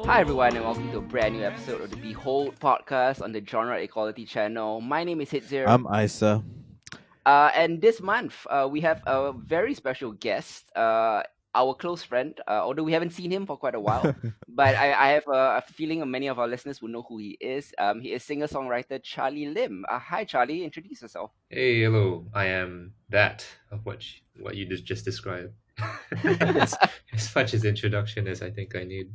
Hi everyone and welcome to a brand new episode of the Behold podcast on the Genre Equality channel. My name is Hidzir. I'm Isa. And this month we have a very special guest, our close friend, although we haven't seen him for quite a while. But I have a feeling many of our listeners will know who he is. He is singer-songwriter Charlie Lim. Hi Charlie, introduce yourself. Hey, hello. I am that of what you just described. As much as introduction as I think I need.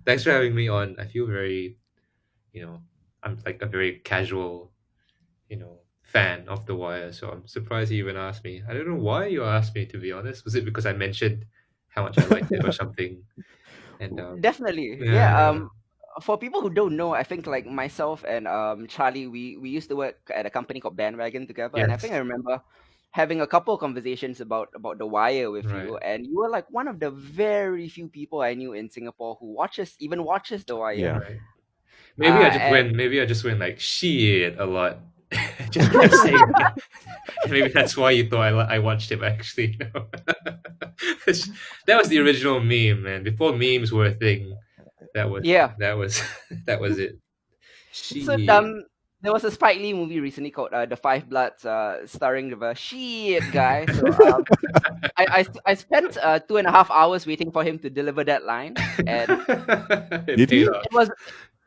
Thanks for having me on. I feel very, I'm like a very casual, fan of The Wire. So I'm surprised you even asked me. I don't know why you asked me, to be honest. Was it because I mentioned how much I liked it or something? And Definitely, yeah. yeah, For people who don't know, I think like myself and Charlie, we used to work at a company called Bandwagon together, and I think I yes, remember having a couple of conversations about The Wire with you, right. and you were like one of the very few people I knew in Singapore who watches The Wire. Yeah. Right. Maybe I just went like shit a lot. Just kept saying it. Maybe that's why you thought I watched it, but actually no. That was the original meme, man. Before memes were a thing, that was Yeah. that was that was it. So Shit. there was a Spike Lee movie recently called The Five Bloods, starring the shit guy. So I spent 2.5 hours waiting for him to deliver that line, and It Did paid he? off.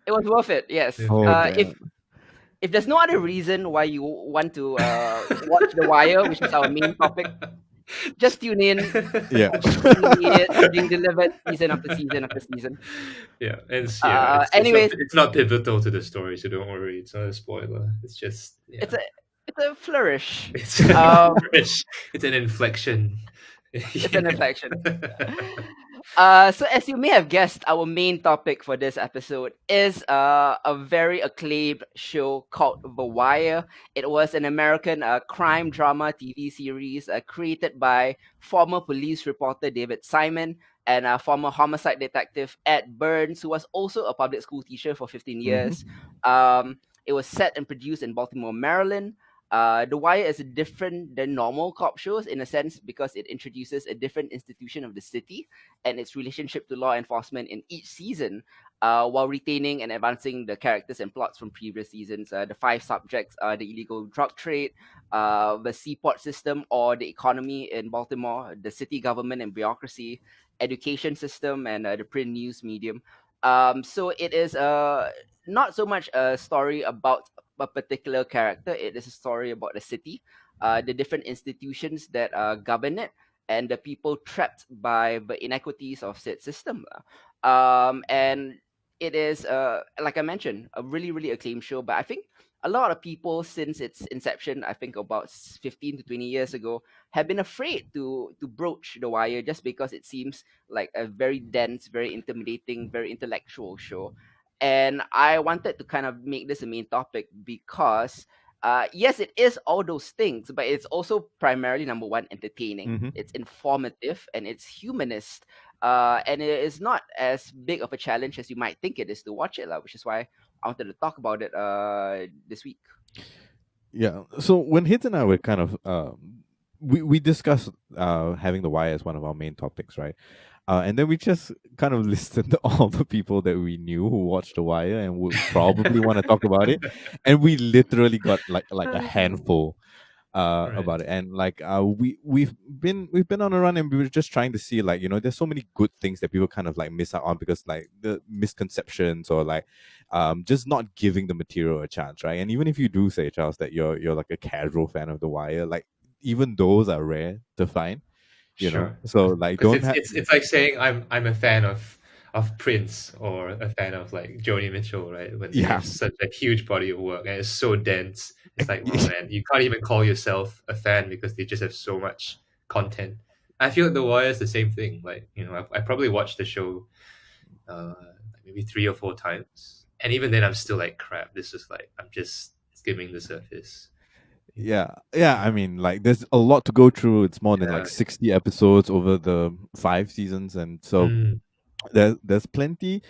it was worth it. Yes. It Oh, paid off. If damn. there's no other reason why you want to watch The Wire, which is our main topic, just tune in. Yeah. It being delivered season after season after season. Yeah, and Anyways, it's not pivotal to the story, so don't worry. It's not a spoiler. It's just it's a flourish. it's Um, it's an inflection. it's an inflection. So as you may have guessed, our main topic for this episode is a very acclaimed show called The Wire. It was an American crime drama TV series created by former police reporter David Simon and former homicide detective Ed Burns, who was also a public school teacher for 15 years. It was set and produced in Baltimore, Maryland. The Wire is different than normal cop shows in a sense because it introduces a different institution of the city and its relationship to law enforcement in each season, while retaining and advancing the characters and plots from previous seasons. The five subjects are the illegal drug trade, the seaport system or the economy in Baltimore, the city government and bureaucracy, education system, and the print news medium. So it is not so much a story about a particular character. It is a story about the city, the different institutions that govern it, and the people trapped by the inequities of said system. And it is, like I mentioned, a really, really acclaimed show. But I think a lot of people since its inception, I think about 15 to 20 years ago, have been afraid to broach The Wire just because it seems like a very dense, very intimidating, very intellectual show. And I wanted to kind of make this a main topic because yes, it is all those things, but it's also primarily number one, entertaining. Mm-hmm. It's informative and it's humanist. And it is not as big of a challenge as you might think it is to watch it, which is why I wanted to talk about it this week. Yeah. So when Hit and I were kind of we discussed having the Wire as one of our main topics, right? And then we just kind of listed all the people that we knew who watched The Wire and would probably want to talk about it, and we literally got like a handful Right. about it. And like we've been on a run, and we were just trying to see, like, there's so many good things that people kind of like miss out on because like the misconceptions or like just not giving the material a chance, right? And even if you do say, Charles, that you're like a casual fan of The Wire, like even those are rare to find, Sure. so like Because don't have. it's like saying I'm a fan of Prince or a fan of like Joni Mitchell, right? When they Yeah. have such a huge body of work and it's so dense. It's like, oh man, you can't even call yourself a fan because they just have so much content. I feel like The Wire is the same thing. Like, I probably watched the show maybe 3 or 4 times. And even then I'm still like, crap, this is like I'm just skimming the surface. Yeah, I mean, like there's a lot to go through. It's more than Yeah. like 60 episodes over the 5 seasons, and so Mm, there's plenty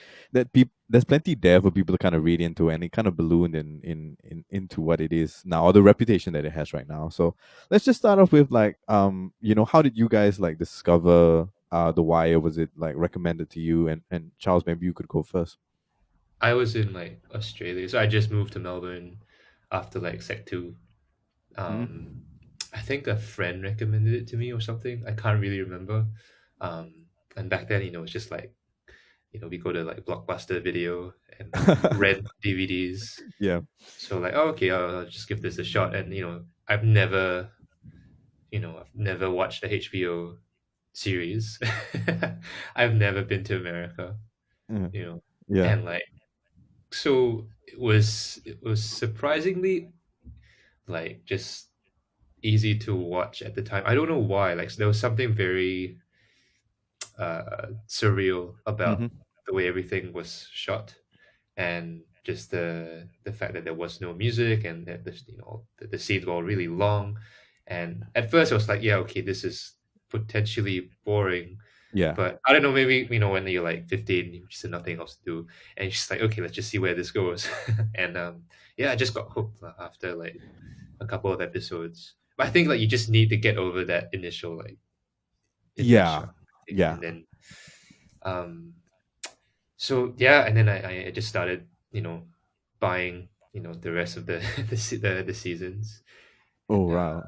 there's plenty there for people to kind of read into, and it kind of ballooned into what it is now, or the reputation that it has right now. So let's just start off with like how did you guys like discover The Wire? Was it like recommended to you? And Charles, maybe you could go first. I was in like Australia, so I just moved to Melbourne after like Sec 2. Um, Mm-hmm. I think a friend recommended it to me or something. I can't really remember. And back then, it's just like, we go to like Blockbuster Video and rent DVDs. Yeah. So like, oh, okay, I'll just give this a shot. And I've never watched the HBO series. I've never been to America, Mm. you know, Yeah. and like, so it was surprisingly like just easy to watch at the time. I don't know why. Like there was something very surreal about Mm-hmm. the way everything was shot, and just the fact that there was no music, and that the scenes were all really long. And at first I was like, yeah, okay, this is potentially boring. Yeah. But I don't know, maybe when you're like 15, you just have nothing else to do, and you're just like, okay, let's just see where this goes. And yeah, I just got hooked after like a couple of episodes. But I think like you just need to get over that initial like image Yeah. shock, I think. Yeah. And then um so yeah, and then I just started, buying, the rest of the the seasons. Oh And wow.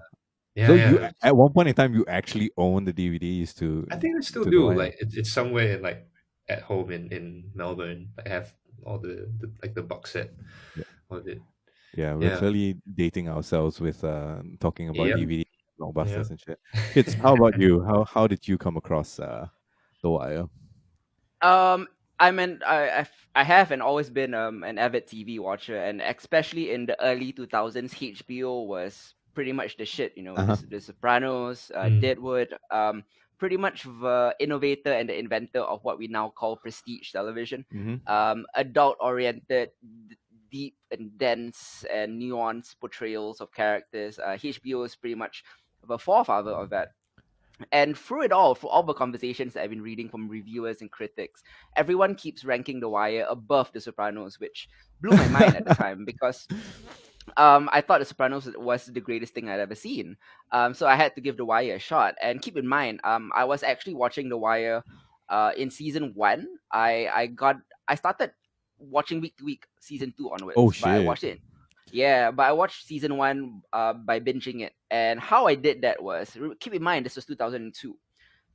yeah, So yeah, you at one point in time you actually own the DVDs I think I still to The do. Wire. Like it's somewhere like at home in Melbourne. I have all the like the box set Yeah. of it. Yeah, we're Yeah. clearly dating ourselves with talking about Yep. DVD Yeah. blockbusters and shit. Kids, how about you? How did you come across The Wire? Um, I have and always been an avid TV watcher, and especially in the early 2000s, HBO was pretty much the shit. Uh-huh. The Sopranos, Mm. Deadwood, pretty much the innovator and the inventor of what we now call prestige television. Mm-hmm. Adult oriented, deep and dense and nuanced portrayals of characters. HBO is pretty much the forefather of that. And through all the conversations that I've been reading from reviewers and critics, everyone keeps ranking The Wire above The Sopranos, which blew my mind at the time because I thought The Sopranos was the greatest thing I'd ever seen. So I had to give The Wire a shot. And keep in mind, I was actually watching The Wire in season one. I started watching week to week season two Oh onwards, but I shit. watched it. Yeah, but I watched season one by binging it. And how I did that was, keep in mind, this was 2002.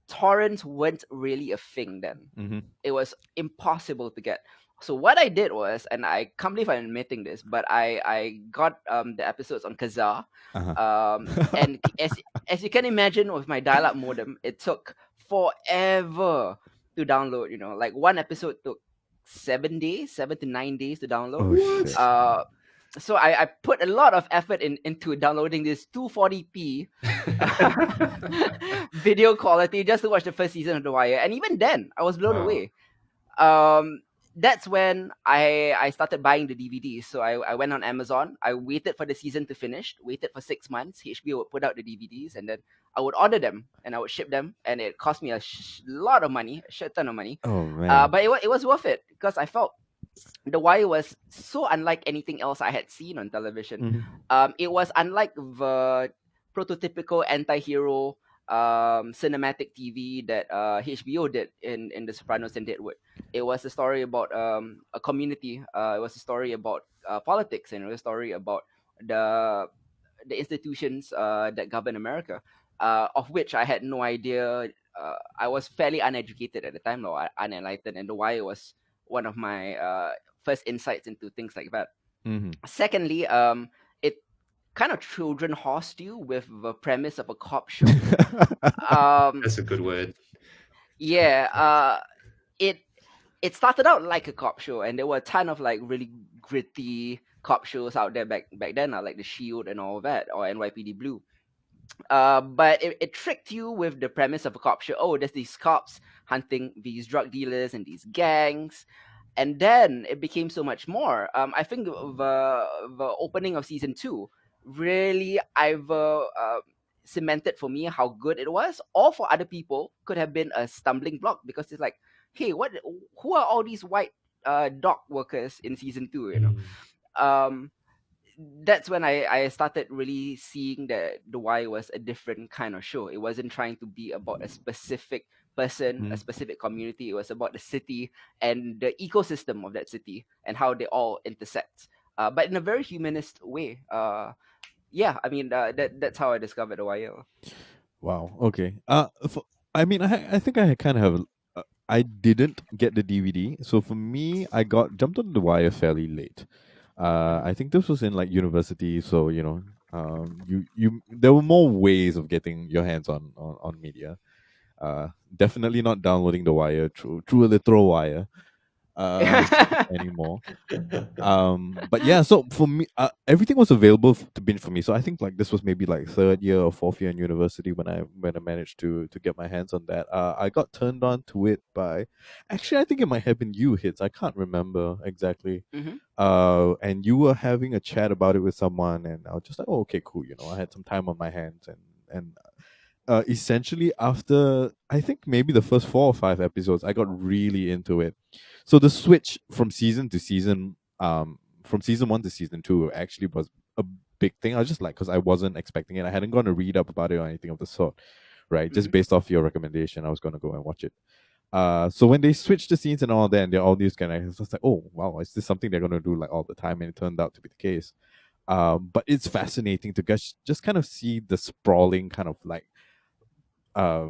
Torrents weren't really a thing then. Mm-hmm. It was impossible to get. So what I did was, and I can't believe I'm admitting this, but I got the episodes on Kazaa. Uh-huh. And as you can imagine, with my dial-up modem, it took forever to download. Like one episode took 7 days, 7 to 9 days to download. Oh shit. So I put a lot of effort into downloading this 240p video quality just to watch the first season of The Wire, and even then I was blown Wow. away. That's when I started buying the DVDs. So I went on Amazon. I waited for the season to finish. Waited for 6 months. HBO would put out the DVDs, and then I would order them and I would ship them, and it cost me a lot of money, a shit ton of money. Oh man. But it was worth it because I felt The Wire was so unlike anything else I had seen on television. Mhm. It was unlike the prototypical anti-hero cinematic TV that HBO did in The Sopranos and Deadwood. It was a story about a community. It was a story about politics, and it was a story about the the institutions that govern America, of which I had no idea. I was fairly uneducated at the time, or unenlightened, and The Wire was one of my first insights into things like that. Mhm. Secondly, it kind of children horsed you with the premise of a cop show. That's a good word. Yeah, it it started out like a cop show, and there were a ton of like really gritty cop shows out there back then, like The Shield and all that, or NYPD Blue. But it tricked you with the premise of a cop show. Oh, there's these cops hunting these drug dealers and these gangs, and then it became so much more. I think the opening of season two really either cemented for me how good it was, or for other people could have been a stumbling block because it's like, hey, who are all these white dock workers in season two? Mm. Um, that's when I started really seeing that The Wire was a different kind of show. It wasn't trying to be about a specific person, a Mm. specific community. It was about the city and the ecosystem of that city and how they all intersect, but in a very humanist way. Yeah, I mean, that's how I discovered the Wire. Wow. Okay. I mean, I think I kind of have. I didn't get the DVD, so for me, I got jumped on the Wire fairly late. Mhm. I think this was in like university, so you there were more ways of getting your hands on media. Definitely not downloading the Wire through a literal wire. Anymore. But yeah, so for me, everything was available to binge for me. So I think like this was maybe like third year or fourth year in university when I managed to get my hands on that. I got turned on to it by, actually, I think it might have been you, Hits. I can't remember exactly. Mhm. And you were having a chat about it with someone, and I was just like, oh, okay, cool. I had some time on my hands, and essentially after I think maybe the first 4 or 5 episodes, I got really into it. So the switch from season one to season two actually was a big thing. I was just like, because I wasn't expecting it. I hadn't gone to read up about it or anything of the sort, right? Just Mhm. based off your recommendation, I was going to go and watch it. So when they switched the scenes and all that, and they're all these kind of, it's just like, oh wow, is this something they're going to do like all the time? And it turned out to be the case. But it's fascinating to just kind of see the sprawling kind of like uh,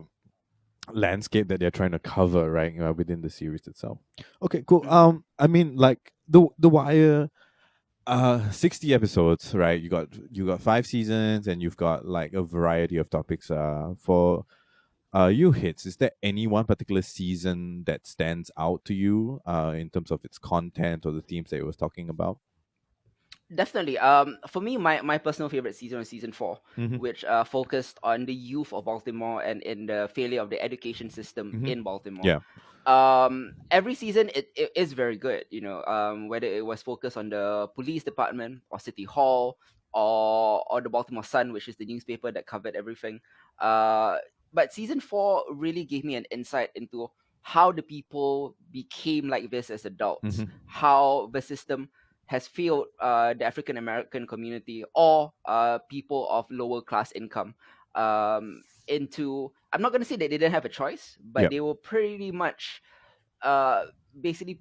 landscape that they're trying to cover, right, within the series itself. Okay, cool. Mhm. I mean, like the Wire, 60 episodes, right? You got 5 seasons, and you've got like a variety of topics. For you, Hits, is there any one particular season that stands out to you, in terms of its content or the themes that it was talking about? Definitely. For me, my personal favorite season was season four, Mm-hmm. which focused on the youth of Baltimore and in the failure of the education system Mm-hmm. in Baltimore. Yeah. Every season it is very good. Whether it was focused on the police department or city hall or the Baltimore Sun, which is the newspaper that covered everything. Uh, but season four really gave me an insight into how the people became like this as adults, Mm-hmm. how the system has failed the African American community or people of lower class income into. I'm not going to say that they didn't have a choice, but Yeah. they were pretty much uh, basically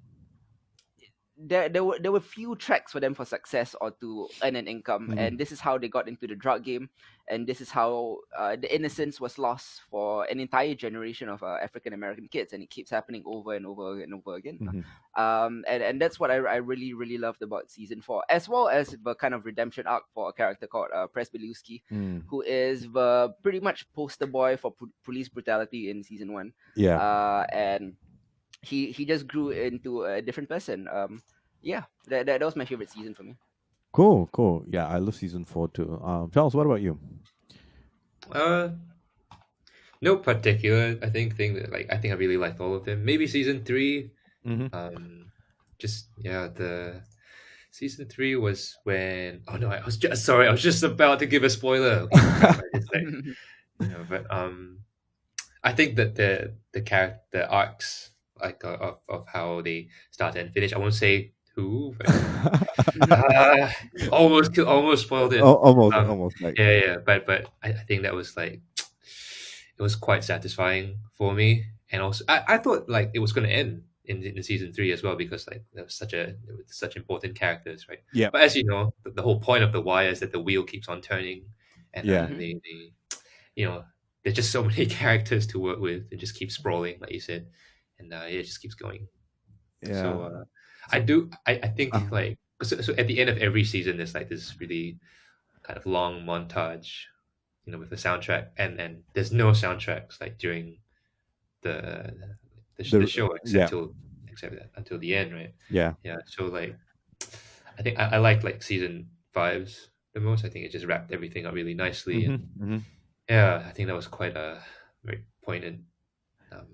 there were few tracks for them for success or to earn an income, and Mm-hmm. this is how they got into the drug game, and this is how the innocence was lost for an entire generation of African American kids, and it keeps happening over and over and over again. Mm-hmm. And that's what I really really loved about season four, as well as the kind of redemption arc for a character called Presbylewski, Mm. who is the pretty much poster boy for police brutality in season one, Yeah. and he just grew into a different person. Yeah, that was my favorite season for me. Cool. Cool. Yeah, I love season 4 too. Charles, what about you? Uh, no particular. I think I really liked all of them. Maybe season three. Mm-hmm. Just yeah, the season three was when. Oh no, I was just sorry. I was just about to give a spoiler. Okay, crap! I just like but I think that the arcs like of how they start and finish. I won't say who, but uh, almost spoiled it. Almost, Um, almost like. yeah, but I think that was like it was quite satisfying for me, and also I thought like it was going to end in season three as well because like there was such important characters, right? Yeah. But as you know, the whole point of the wire is that the wheel keeps on turning, and Yeah. Mhm. they you know there's just so many characters to work with. It just keeps sprawling, like you said, and it just keeps going. Yeah. So So. I think Uh, like so at the end of every season, there's like this really kind of long montage, with the soundtrack, and there's no soundtracks like during the the the show Yeah. except until the end, right? Yeah. Yeah. So like I think I liked like season five's the most. I think it just wrapped everything up really nicely, Mm-hmm. and Mm-hmm. yeah, I think that was quite a very poignant, um,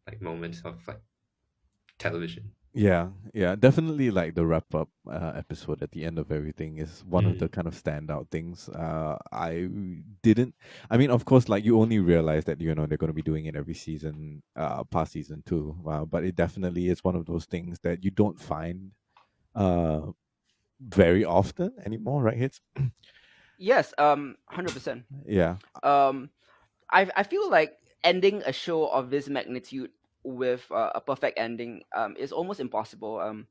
like moments of like television. Yeah, yeah, definitely. Like the wrap up episode at the end of everything is one of the Mm. kind of standout things. I didn't. I mean, of course, like you only realize that they're going to be doing it every season, past season two. But it definitely is one of those things that you don't find uh very often anymore, right? Hits. Yes, 100%. Yeah. Um, I feel like ending a show of this magnitude with a perfect ending is almost impossible.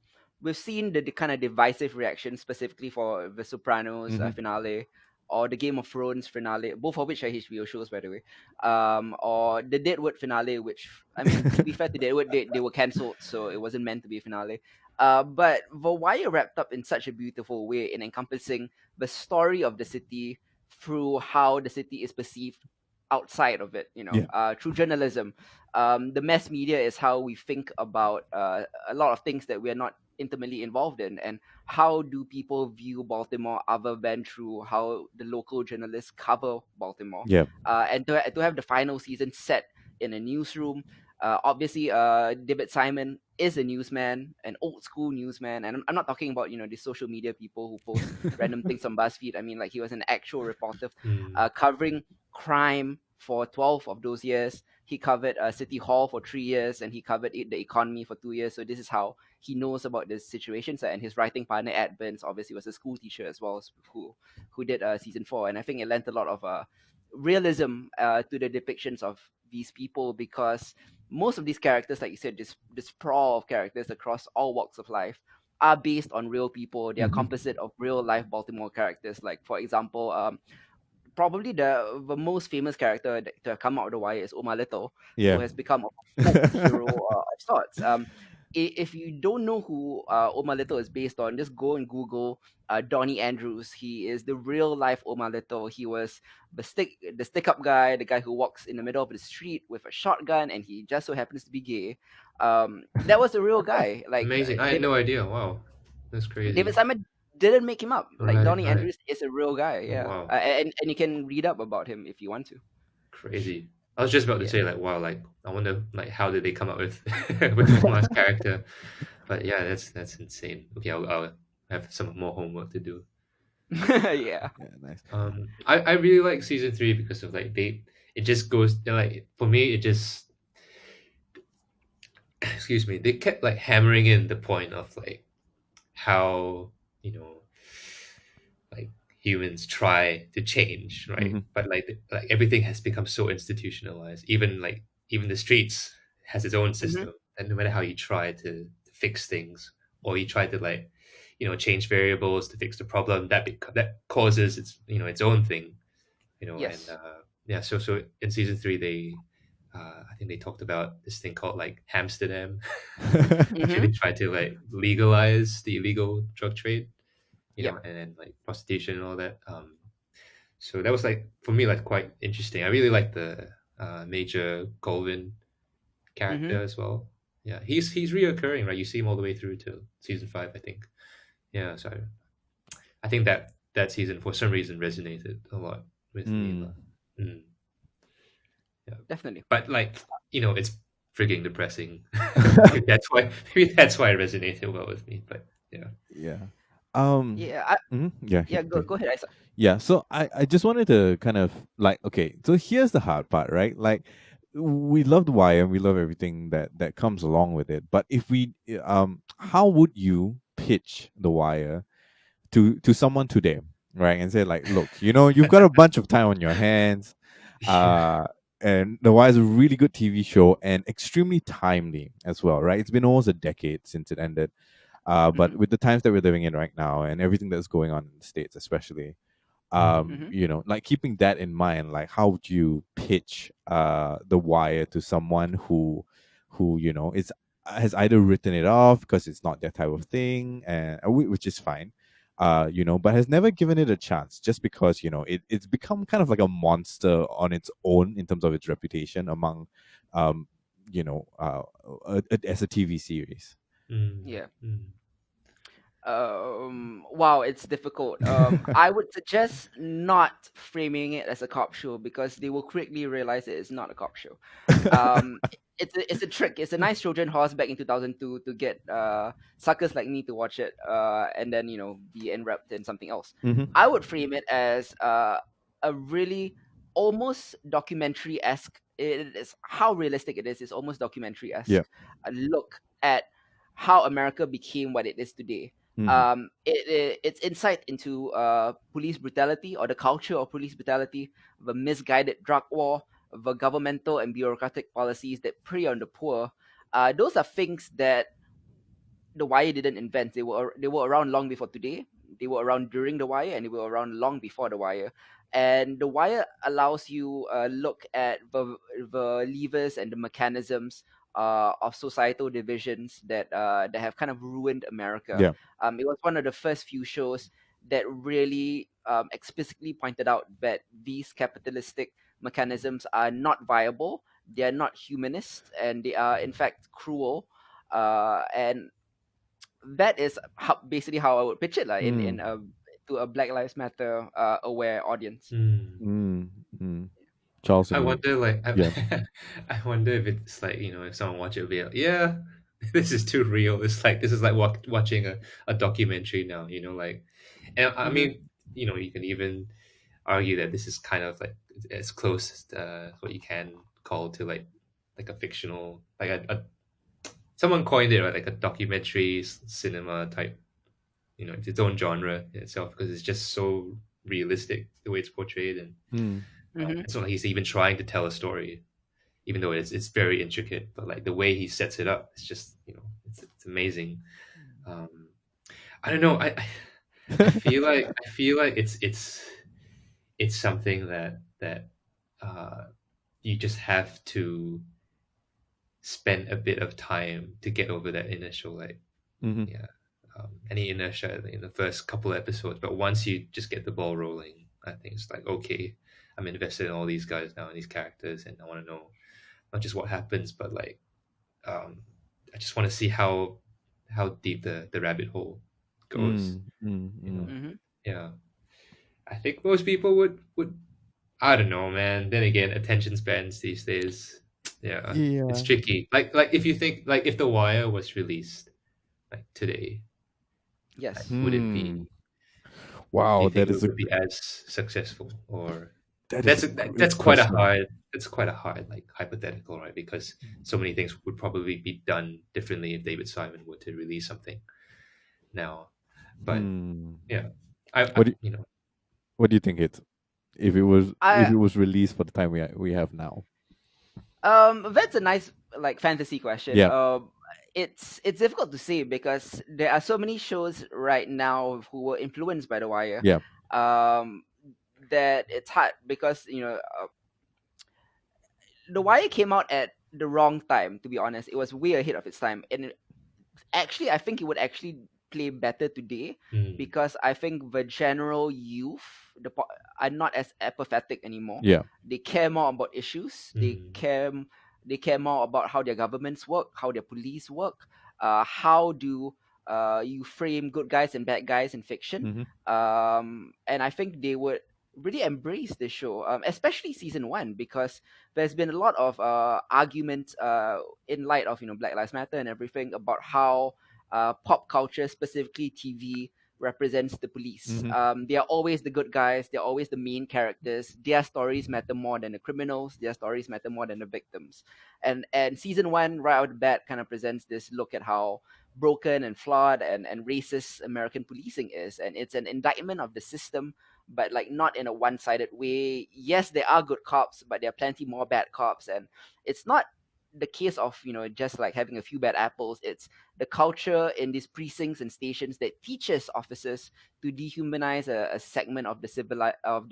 We've seen the kind of divisive reaction specifically for the Sopranos Mhm. finale or the Game of Thrones finale, both of which are HBO shows, by the way, or the Deadwood finale, which, I mean, to be fair to Deadwood, they were cancelled, so it wasn't meant to be a finale. But The Wire wrapped up in such a beautiful way in encompassing the story of the city through how the city is perceived outside of it, Yeah. through journalism. The mass media is how we think about a lot of things that we're not intimately involved in, and how do people view Baltimore other than through how the local journalists cover Baltimore. Yeah. And to have the final season set in a newsroom. Obviously, David Simon is a newsman, an old school newsman, and I'm not talking about the social media people who post random things on BuzzFeed. I mean, like, he was an actual reporter Mm. covering crime for 12 of those years. He covered City Hall for 3 years, and he covered the economy for 2 years. So this is how he knows about the situations. And his writing partner Ed Burns obviously was a school teacher as well, who did season 4. And I think it lent a lot of realism to the depictions of these people, because most of these characters, like you said, this sprawl of characters across all walks of life, are based on real people. They are Mhm. composite of real life Baltimore characters. Like, for example, probably the most famous character to have come out of the wire is Omar Little, who Yeah. has become a folk hero of sorts. If you don't know who Omar Little is based on, just go and Google Donnie Andrews. He is the real life Omar Little. He was the stick up guy, the guy who walks in the middle of the street with a shotgun, and he just so happens to be gay. That was the real guy. Like, Amazing. I had no idea. Wow. That's David crazy. Simon didn't make him up. Like, Right, Donnie right. Andrews is a real guy. Oh, Yeah, wow. and you can read up about him if you want to. Crazy. I was just about to Yeah. say like wow, like I wonder like how did they come up with with Omar's character? But yeah, that's insane. Okay, I'll have some more homework to do. Yeah. Yeah. Nice. I really like season 3 because of like it just goes like for me it just excuse me, they kept like hammering in the point of like how you know like humans try to change, right? Mhm. But like everything has become so institutionalized. Even the streets has its own Hmm. system, and no matter how you try to fix things, or you try to like change variables to fix the problem, that causes its own thing, and Yes. yeah. So in season 3, they I think they talked about this thing called like Amsterdam, which Hmm. really tried to like legalize the illegal drug trade, Yep. and then like prostitution and all that. So that was like for me like quite interesting. I really like the Major Colvin Hmm. character as well. Yeah, he's reoccurring, right? You see him all the way through to season 5, I think. Yeah, so I think that season for some reason resonated a lot with me. Mm. Mm, yeah, Definitely. but like it's freaking depressing. Maybe that's why it resonated well with me. But yeah. Yeah. Um. Yeah. Yeah. Yeah. Go ahead, Isa. Yeah. So I just wanted to kind of like, okay, so here's the hard part, right? Like, we love the wire and we love everything that comes along with it. But if we how would you pitch the wire to someone today, right? And say like, look, you've got a bunch of time on your hands. Yeah. Uh and The Wire is a really good TV show and extremely timely as well, right? It's been almost a decade since it ended. But Hmm. with the times that we're living in right now and everything that's going on in the States, especially, Mm. Hmm. like keeping that in mind, like how would you pitch The Wire to someone who is has either written it off because it's not their type of thing, and which is fine, but has never given it a chance just because it's become kind of like a monster on its own in terms of its reputation among, um, as a TV series. Mm. Yeah. Mm. Wow, it's difficult. I would suggest not framing it as a cop show, because they will quickly realize it is not a cop show. Um, it's a trick. It's a nice Trojan horse back in 2002 to get suckers like me to watch it, and then be enwrapped in something else. Hmm. I would frame it as a really almost documentary esque. It is how realistic it is. It's almost documentary Yeah. esque. A look at how America became what it is today. Hmm. It's insight into police brutality, or the culture of police brutality, the misguided drug war, the governmental and bureaucratic policies that prey on the poor, those are things that the Wire didn't invent. They were around long before today. They were around during the Wire, and they were around long before the Wire. And the Wire allows you look at the levers and the mechanisms of societal divisions that have kind of ruined America. Yeah. It was one of the first few shows that really explicitly pointed out that these capitalistic mechanisms are not viable. They are not humanist, and they are in fact cruel. And that is basically how I would pitch it, like in a to a Black Lives Matter aware audience. Charles, I any- wonder, like, yeah. I wonder if it's like, if someone watch it, will be like, yeah, this is too real. It's like this is like watching a documentary now. Like, and I Mhm. mean, you can even argue that this is kind of like as close as what you can call to like a fictional, like someone coined it, right, like a documentary cinema type. It's its own genre in itself because it's just so realistic the way it's portrayed, and Mhm. it's not like he's even trying to tell a story, even though it's very intricate. But like the way he sets it up, it's just it's amazing. I don't know. I feel like it's something that you just have to spend a bit of time to get over that initial like Mhm. yeah any inertia in the first couple of episodes. But once you just get the ball rolling, I think it's like, okay, I'm invested in all these guys now and these characters, and I want to know not just what happens, but like I just want to see how deep the rabbit hole goes. Mhm. Yeah, I think most people would I don't know, man. Then again, attention spans these days, yeah, it's Yeah. tricky. Like if you think like if The Wire was released like today, like, Yes. would it be? Do Wow, you think that it is a would be as successful, or that is that's a that's great quite a question. hard like hypothetical, right? Because so many things would probably be done differently if David Simon were to release something now. But yeah, I What do you know what do you think it if it was I released for the time we have now? That's a nice like fantasy question. Yeah. It's difficult to say because there are so many shows right now who were influenced by The Wire. Yeah. Um, that it's hard because The Wire came out at the wrong time. To be honest, it was way ahead of its time, and actually, I think it would actually play better today mm, because I think the general youth are not as apathetic anymore. Yeah. They care more about issues. mm, They care more about how their governments work, how their police work, how do you frame good guys and bad guys in fiction. Mhm. And I think they would really embrace the show, especially season one, because there's been a lot of argument in light of Black Lives Matter and everything about how pop culture, specifically TV, represents the police. Mhm. They are always the good guys. They're always the main characters. Their stories matter more than the criminals. Their stories matter more than the victims. And season one, right out of the bat, kind of presents this look at how broken and flawed and racist American policing is, and it's an indictment of the system, but like not in a one-sided way. Yes, there are good cops, but there are plenty more bad cops, and it's not the case of just like having a few bad apples. It's the culture in these precincts and stations that teaches officers to dehumanize a segment of the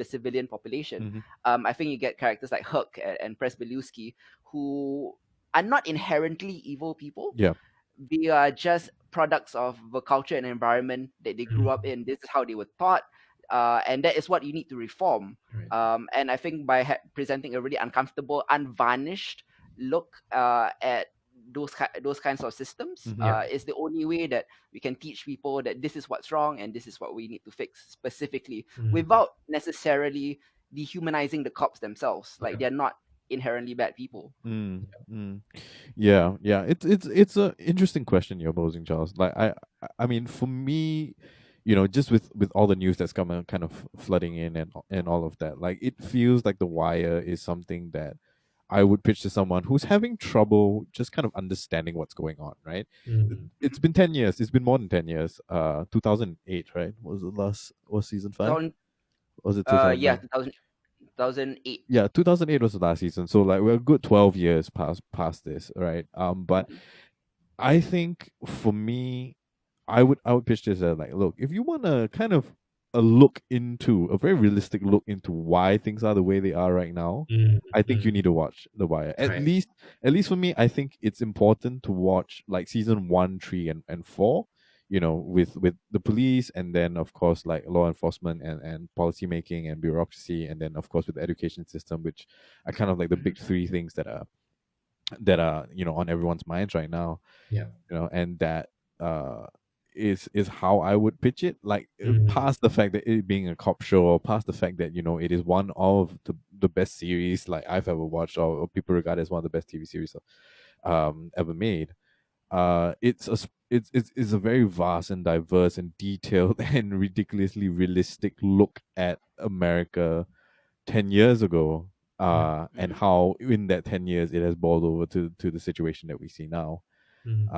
civilian population. Mhm. I think you get characters like Hook and Presbeluski, who are not inherently evil people. Yeah. They are just products of the culture and environment that they grew mm, up in. This is how they were taught, and that is what you need to reform. right. And I think by presenting a really uncomfortable, unvarnished look at those kinds of systems Mhm. Yeah. is the only way that we can teach people that this is what's wrong and this is what we need to fix specifically, Mm, without necessarily dehumanizing the cops themselves. Like yeah. they're not inherently bad people. Yeah, yeah. It's a interesting question you're posing, Charles. Like I mean, for me, just with all the news that's coming, kind of flooding in and all of that, like it feels like The Wire is something that I would pitch to someone who's having trouble just kind of understanding what's going on. Right? Mm, It's been 10 years. It's been more than 10 years. 2008, right? Was season 5? Was it Yeah, 2009? 2008. Yeah, 2008 was the last season, so like we're a good 12 years past this, right? But Mhm. I think for me, I would pitch this as like, look, if you want to kind of a very realistic look into why things are the way they are right now, Mm, I think you mm, need to watch The Wire. right. At least for me, I think it's important to watch like season 1, 3, and 4. You know, with the police, and then of course like law enforcement and policy making and bureaucracy, and then of course with the education system, which are kind of like the Mhm. big three things that are on everyone's minds right now. Yeah. And that uh is how I would pitch it. Like Mm, past the fact that it being a cop show, or past the fact that it is one of the best series like I've ever watched, or people regard as one of the best TV series ever made. It's a very vast and diverse and detailed and ridiculously realistic look at America 10 years ago, yeah. and Mhm. how in that 10 years it has boiled over to the situation that we see now. Mm,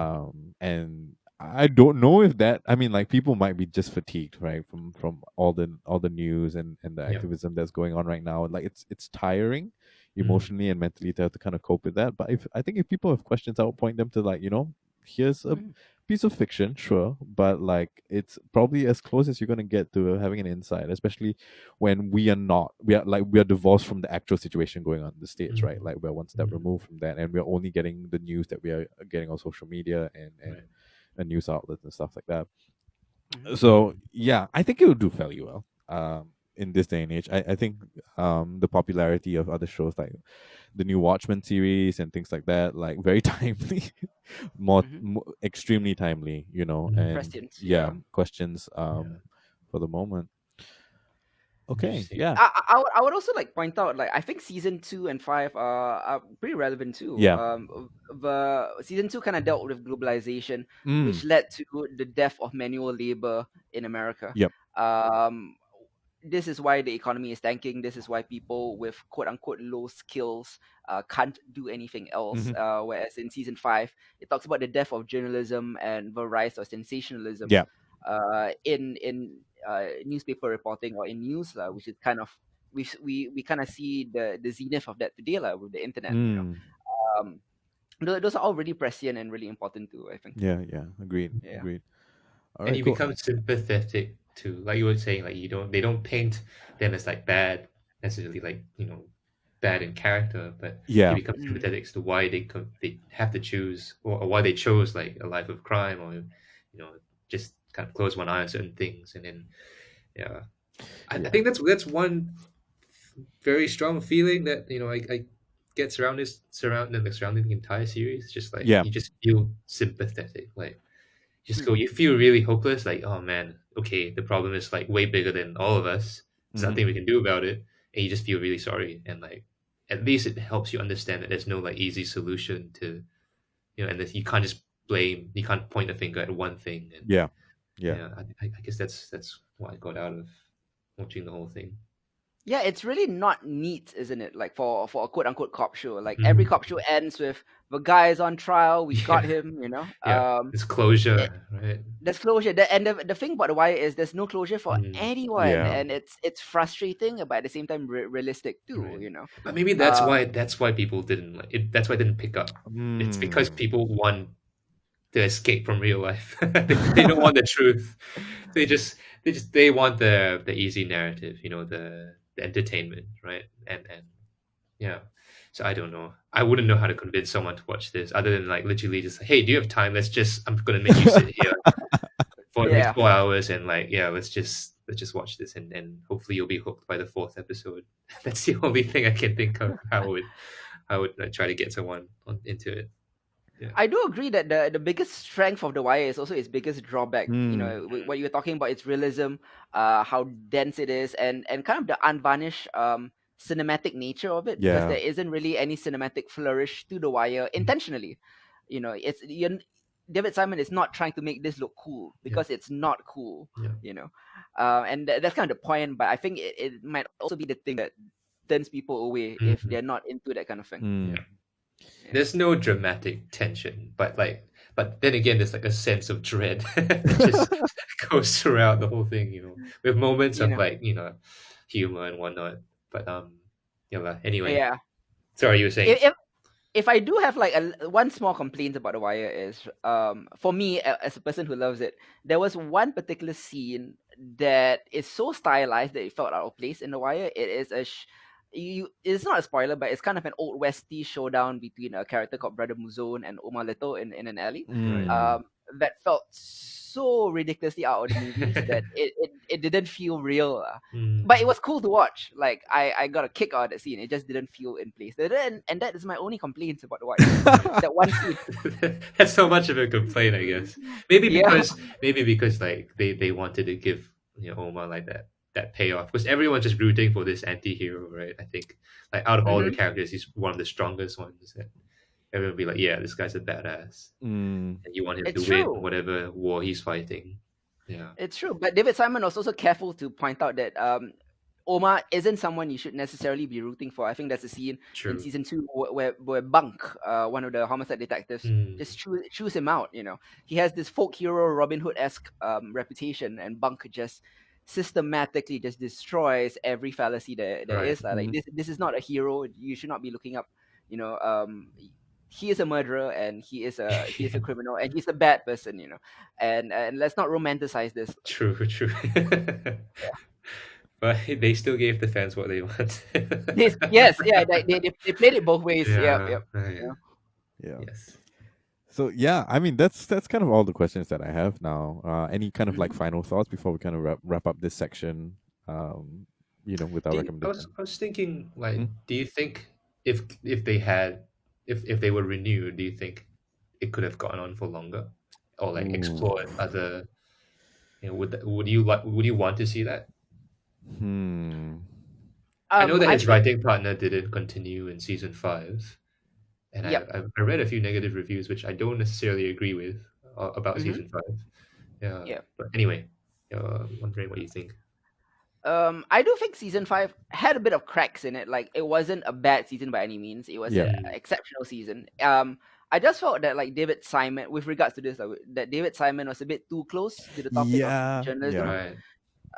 And I don't know if that, I mean, like, people might be just fatigued, right, from all the news and the yeah. activism that's going on right now. Like, it's tiring Mm, emotionally and mentally to have to kind of cope with that. But if I think if people have questions, I would point them to, like, here's a Mhm. piece of fiction, sure, but like it's probably as close as you're gonna get to having an insight, especially when we are divorced from the actual situation going on in the States, right? mm, Like, we're one step mm, removed from that, and we're only getting the news that we are getting on social media right. and news outlets and stuff like that. Mhm. So Mm, yeah, I think it would do fairly well in this day and age. I think the popularity of other shows like the new Watchmen series and things like that, like, very timely, Mhm. extremely timely, mm, and Prescience, yeah, yeah. questions yeah. for the moment. Okay, Interesting. yeah, I would also like point out, like, I think season 2 and 5 are pretty relevant too. yeah, The season 2 kind of dealt with globalization, mm, which led to the death of manual labor in America. yep, Um, this is why the economy is tanking. This is why people with quote unquote low skills can't do anything else. hmm, Whereas in season 5, it talks about the death of journalism and the rise of sensationalism yeah, in newspaper reporting or in news, which is kind of we kind of see the zenith of that today, with the internet. mm, Um, those are all really prescient and really important too, I think. yeah, yeah, agreed, Yeah. agreed. All And right, you cool. become sympathetic to, like you were saying, like they don't paint them as like bad necessarily, like bad in character, but you Yeah, become Mm. sympathetic to why they have to choose, or why they chose like a life of crime, or just kind of close one eye on certain things, and then yeah, I yeah, think that's one very strong feeling that I get surrounding the entire series. Just like yeah, you just feel sympathetic, like Hmm. you feel really hopeless, like, oh man, okay, the problem is like way bigger than all of us. There's hmm, nothing we can do about it, and you just feel really sorry. And like, at least it helps you understand that there's no like easy solution to, and that you can't just blame, you can't point a finger at one thing. And yeah, yeah, yeah, I guess that's what I got out of watching the whole thing. Yeah, it's really not neat, isn't it? Like, for a quote unquote cop show, like every Mm. cop show ends with the guy is on trial, we got Yeah, him. yeah, it's It, closure, right? there's closure. And the thing about the Wire is there's no closure for Mm. anyone, yeah, and it's frustrating, but at the same time realistic too. Right. But maybe that's Um, why people didn't like it. That's why it didn't pick up. It's because mm, people want to escape from real life. They don't want the truth. They want the easy narrative, the entertainment, right? And yeah. So I don't know. I wouldn't know how to convince someone to watch this other than like literally just like, hey, do you have time? I'm gonna make you sit here for the next yeah. 4 hours, and like, yeah, let's just watch this, and hopefully you'll be hooked by the fourth episode. That's the only thing I can think of how I would like, try to get someone into it. Yeah. I do agree that the biggest strength of the Wire is also its biggest drawback. mm, What you were talking about, its realism, how dense it is, and kind of the unvarnished cinematic nature of it, because yeah, there isn't really any cinematic flourish to the Wire intentionally. It's David Simon is not trying to make this look cool Yeah. because it's not cool. Yeah. And that's kind of the point. But I think it might also be the thing that turns people away if Mhm. they're not into that kind of thing. mm, Yeah. Yeah. There's no dramatic tension, but then again, there's like a sense of dread that just goes throughout the whole thing, with moments You of know. like, humor and whatnot. But Yeah. Anyway, Yeah. sorry, you were saying. If if I do have like one small complaint about The Wire is, for me as a person who loves it, there was one particular scene that is so stylized that it felt out of place in The Wire. It is it's not a spoiler, but it's kind of an old westy showdown between a character called Brother Muzone and Omar Leto in an alley. Right. That felt so ridiculously out of the movies that it didn't feel real. But it was cool to watch. Like I got a kick out of that scene. It just didn't feel in place. And that is my only complaints about The Wire. That one scene. That's so much of a complaint, I guess. Maybe Yeah. because like they wanted to give Omar like that payoff, because everyone's just rooting for this anti-hero, right? I think like out of all the Mhm. characters, he's one of the strongest ones. And everyone will be like, yeah, this guy's a badass, Mm. and you want him It's to win true. whatever war he's fighting. Yeah, It's true. But David Simon was also careful to point out that Omar isn't someone you should necessarily be rooting for. I think there's a scene in true. season 2 where Bunk, one of the homicide detectives, Mm. just chews him out. He has this folk hero Robin Hood esque reputation, and Bunk just systematically just destroys every fallacy there Right. is. Like this is not a hero. You should not be looking up. You know, he is a murderer, and he is a Yeah, criminal, and he's a bad person. And let's not romanticize this. true, true. But they still gave the fans what they want. Yes, yeah, they played it both ways. Yep, Yeah, yep. right. Yeah. Yeah. Yes. So yeah, I mean that's kind of all the questions that I have now. Any kind of like Mhm. final thoughts before we kind of wrap up this section? With our recommendation. I was thinking, like, Mm. do you think if they had if they were renewed, do you think it could have gone on for longer, or like Ooh. explored other? Would you want to see that? Hmm. I know that I his think. writing partner didn't continue in season 5, and Yep. I read a few negative reviews which I don't necessarily agree with about Mm-hmm. season 5. Yeah, Yeah. but anyway, wondering what you think. I do think season 5 had a bit of cracks in it. Like it wasn't a bad season by any means. It was Yeah. an Mm, exceptional season. I just felt that like David Simon, with regards to this, that David Simon was a bit too close to the topic of Yeah. journalism. right.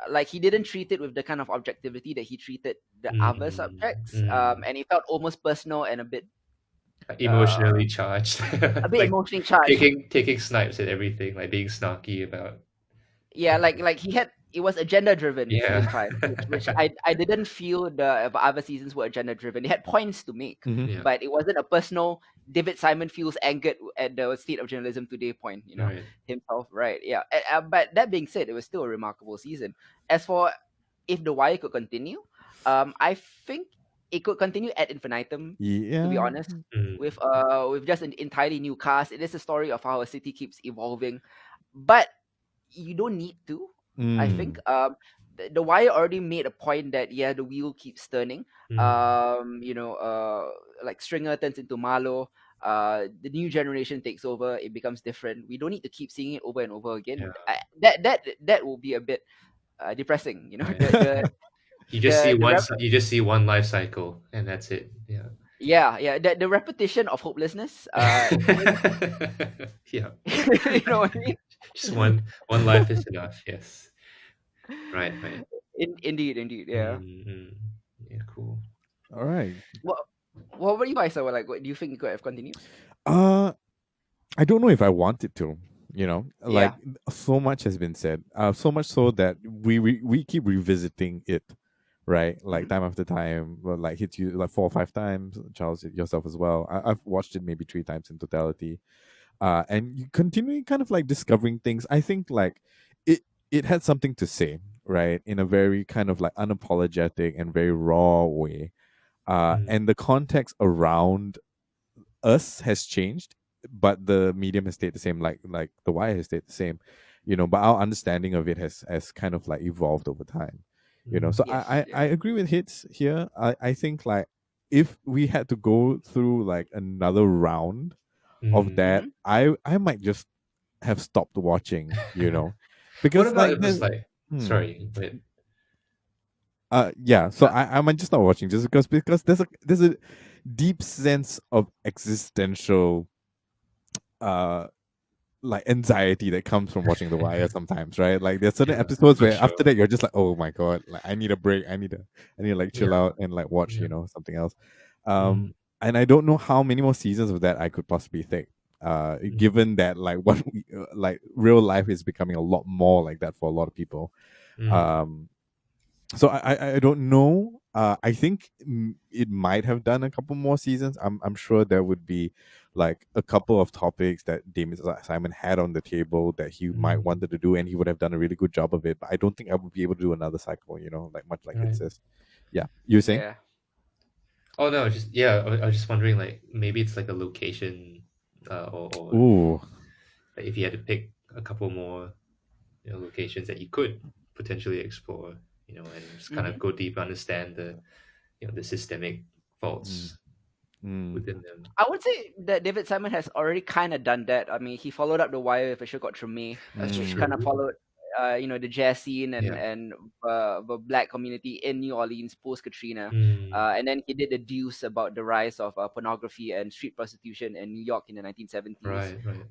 Like he didn't treat it with the kind of objectivity that he treated the other Mm, subjects. mm. And it felt almost personal and uh, Emotionally charged, a bit like emotionally charged. taking snipes at everything, like being snarky about. Yeah, like he had it was agenda driven in Yeah, season 5, which I didn't feel the other seasons were agenda driven. They had points to make, Hmm. yeah, but it wasn't a personal David Simon feels angered at the state of journalism today point, right. himself, right? Yeah. But that being said, it was still a remarkable season. As for if the Wire could continue, I think it could continue ad infinitum, to be Yeah. honest, Mm, with just an entirely new cast. It is a story of how a city keeps evolving, but you don't need to. I think Mm. the Wire already made a point that yeah, the wheel keeps turning. mm, Like Stringer turns into Marlowe. The new generation takes over. It becomes different. We don't need to keep seeing it over and over again. yeah, That will be a bit depressing. right. The You just see the the one. rep- You just see one life cycle, and that's it. Yeah. yeah, the repetition of hopelessness. Yeah. You know what I mean? Just one life is enough. Yes. Right. Right. Indeed, yeah. Mm, yeah. Cool. All right. What what were you guys? Like, what do you think it could have continued? Uh, I don't know if I want it to. Like Yeah. so much has been said. So much so that we keep revisiting it, right? Like Mhm. time after time. Well, like hits you like 4 or 5 times. Charles, yourself as well. I've watched it maybe 3 times in totality. And you continuing kind of like discovering things. I think like it had something to say, right, in a very kind of like unapologetic and very raw way. Mm, And the context around us has changed, but the medium has stayed the same. Like the wire has stayed the same, but our understanding of it has kind of like evolved over time. So mm, Yes. I agree with Hits here. I think like if we had to go through like another round of mm. that, Hmm. I might just have stopped watching, What because about like if it's there's like? hmm, Sorry, but yeah, so Uh, I might just not watching just because there's a deep sense of existential uh like anxiety that comes from watching The Wire sometimes, right? Like there's certain Yeah, episodes for where after sure. that you're just like, oh my god, like I need a break. I need to like chill Yeah. out and like watch, Yeah. something else. Mm, And I don't know how many more seasons of that I could possibly take. mm, Given that like like real life is becoming a lot more like that for a lot of people. mm, Um, so I don't know. I think it might have done a couple more seasons. I'm sure there would be like a couple of topics that Damon Simon had on the table that he might mm. wanted to do, and he would have done a really good job of it. But I don't think I would be able to do another cycle. Like much like it Right. says. Yeah, you were saying? Yeah. Oh no, just yeah. I was just wondering, like maybe it's like a location, or Ooh. like if you had to pick a couple more, locations that you could potentially explore, and just kind of Hmm. go deep, understand the systemic Mm, faults mm, within them. I would say that David Simon has already kind of done that. I mean, he followed up The Wire with a show called Treme, That's which mm, kind of true. followed, the jazz scene and Yeah. the black community in New Orleans post Katrina, Mm, and then he did The Deuce about the rise of pornography and street prostitution in New York in the 1970s. right. Right.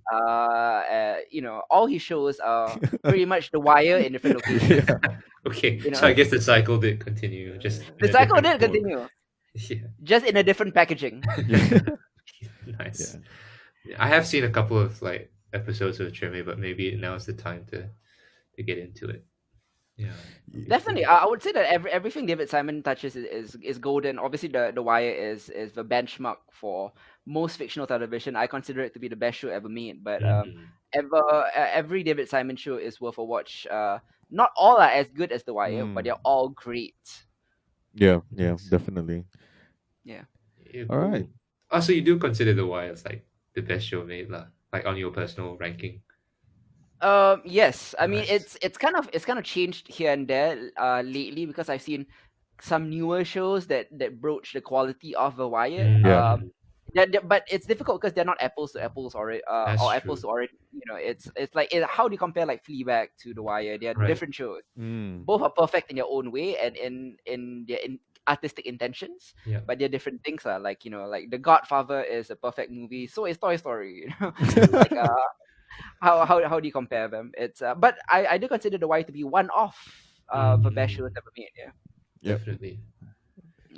All his shows are pretty much The Wire in different locations. yeah. Okay. You So I know, guess the cycle did continue, just in the a cycle different did form. continue, Yeah. just in a different packaging. Yeah. Nice. Yeah. Yeah, I have seen a couple of like episodes of Treme, but maybe now is the time to get into it. Yeah. Ye- Okay, Definitely, cool. I would say that everything David Simon touches is golden. Obviously, the Wire is the benchmark for most fictional television. I consider it to be the best show ever made. But Mm, every David Simon show is worth a watch. Not all are as good as The Wire, but Mm. they're all great. Yeah, yeah, nice. definitely. Yeah. Yeah, All right. cool. Oh, so you do consider The Wire as like the best show made, lah? Like on your personal ranking. Yes. I mean, Nice. it's kind of changed here and there lately because I've seen some newer shows that broach the quality of The Wire. Yeah. Mm, But it's difficult because they're not apples to apples that's or apples true. to orange. It's like how do you compare like Fleabag to The Wire? They are Right. different shows. Mm. Both are perfect in their own way and in their artistic intentions, Yeah. but they're different things. Like like The Godfather is a perfect movie. So is Toy Story. Like how do you compare them? It's but I do consider The Wire to be one of the best shows Mm, ever made. Yeah. Yep. definitely.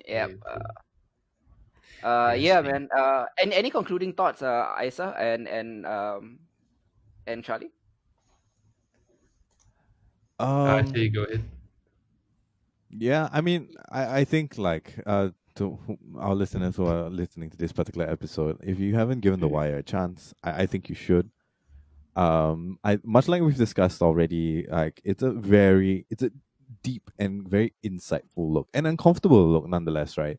Yep. Yeah, cool. Yeah, Interesting. man. Any concluding thoughts, Isa and Charlie? So you Um. go ahead. Yeah. I mean, I think like to our listeners who are listening to this particular episode, if you haven't given The Mhm. Wire a chance, I think you should. I much like we've discussed already, like it's a deep and very insightful look and uncomfortable look nonetheless, right?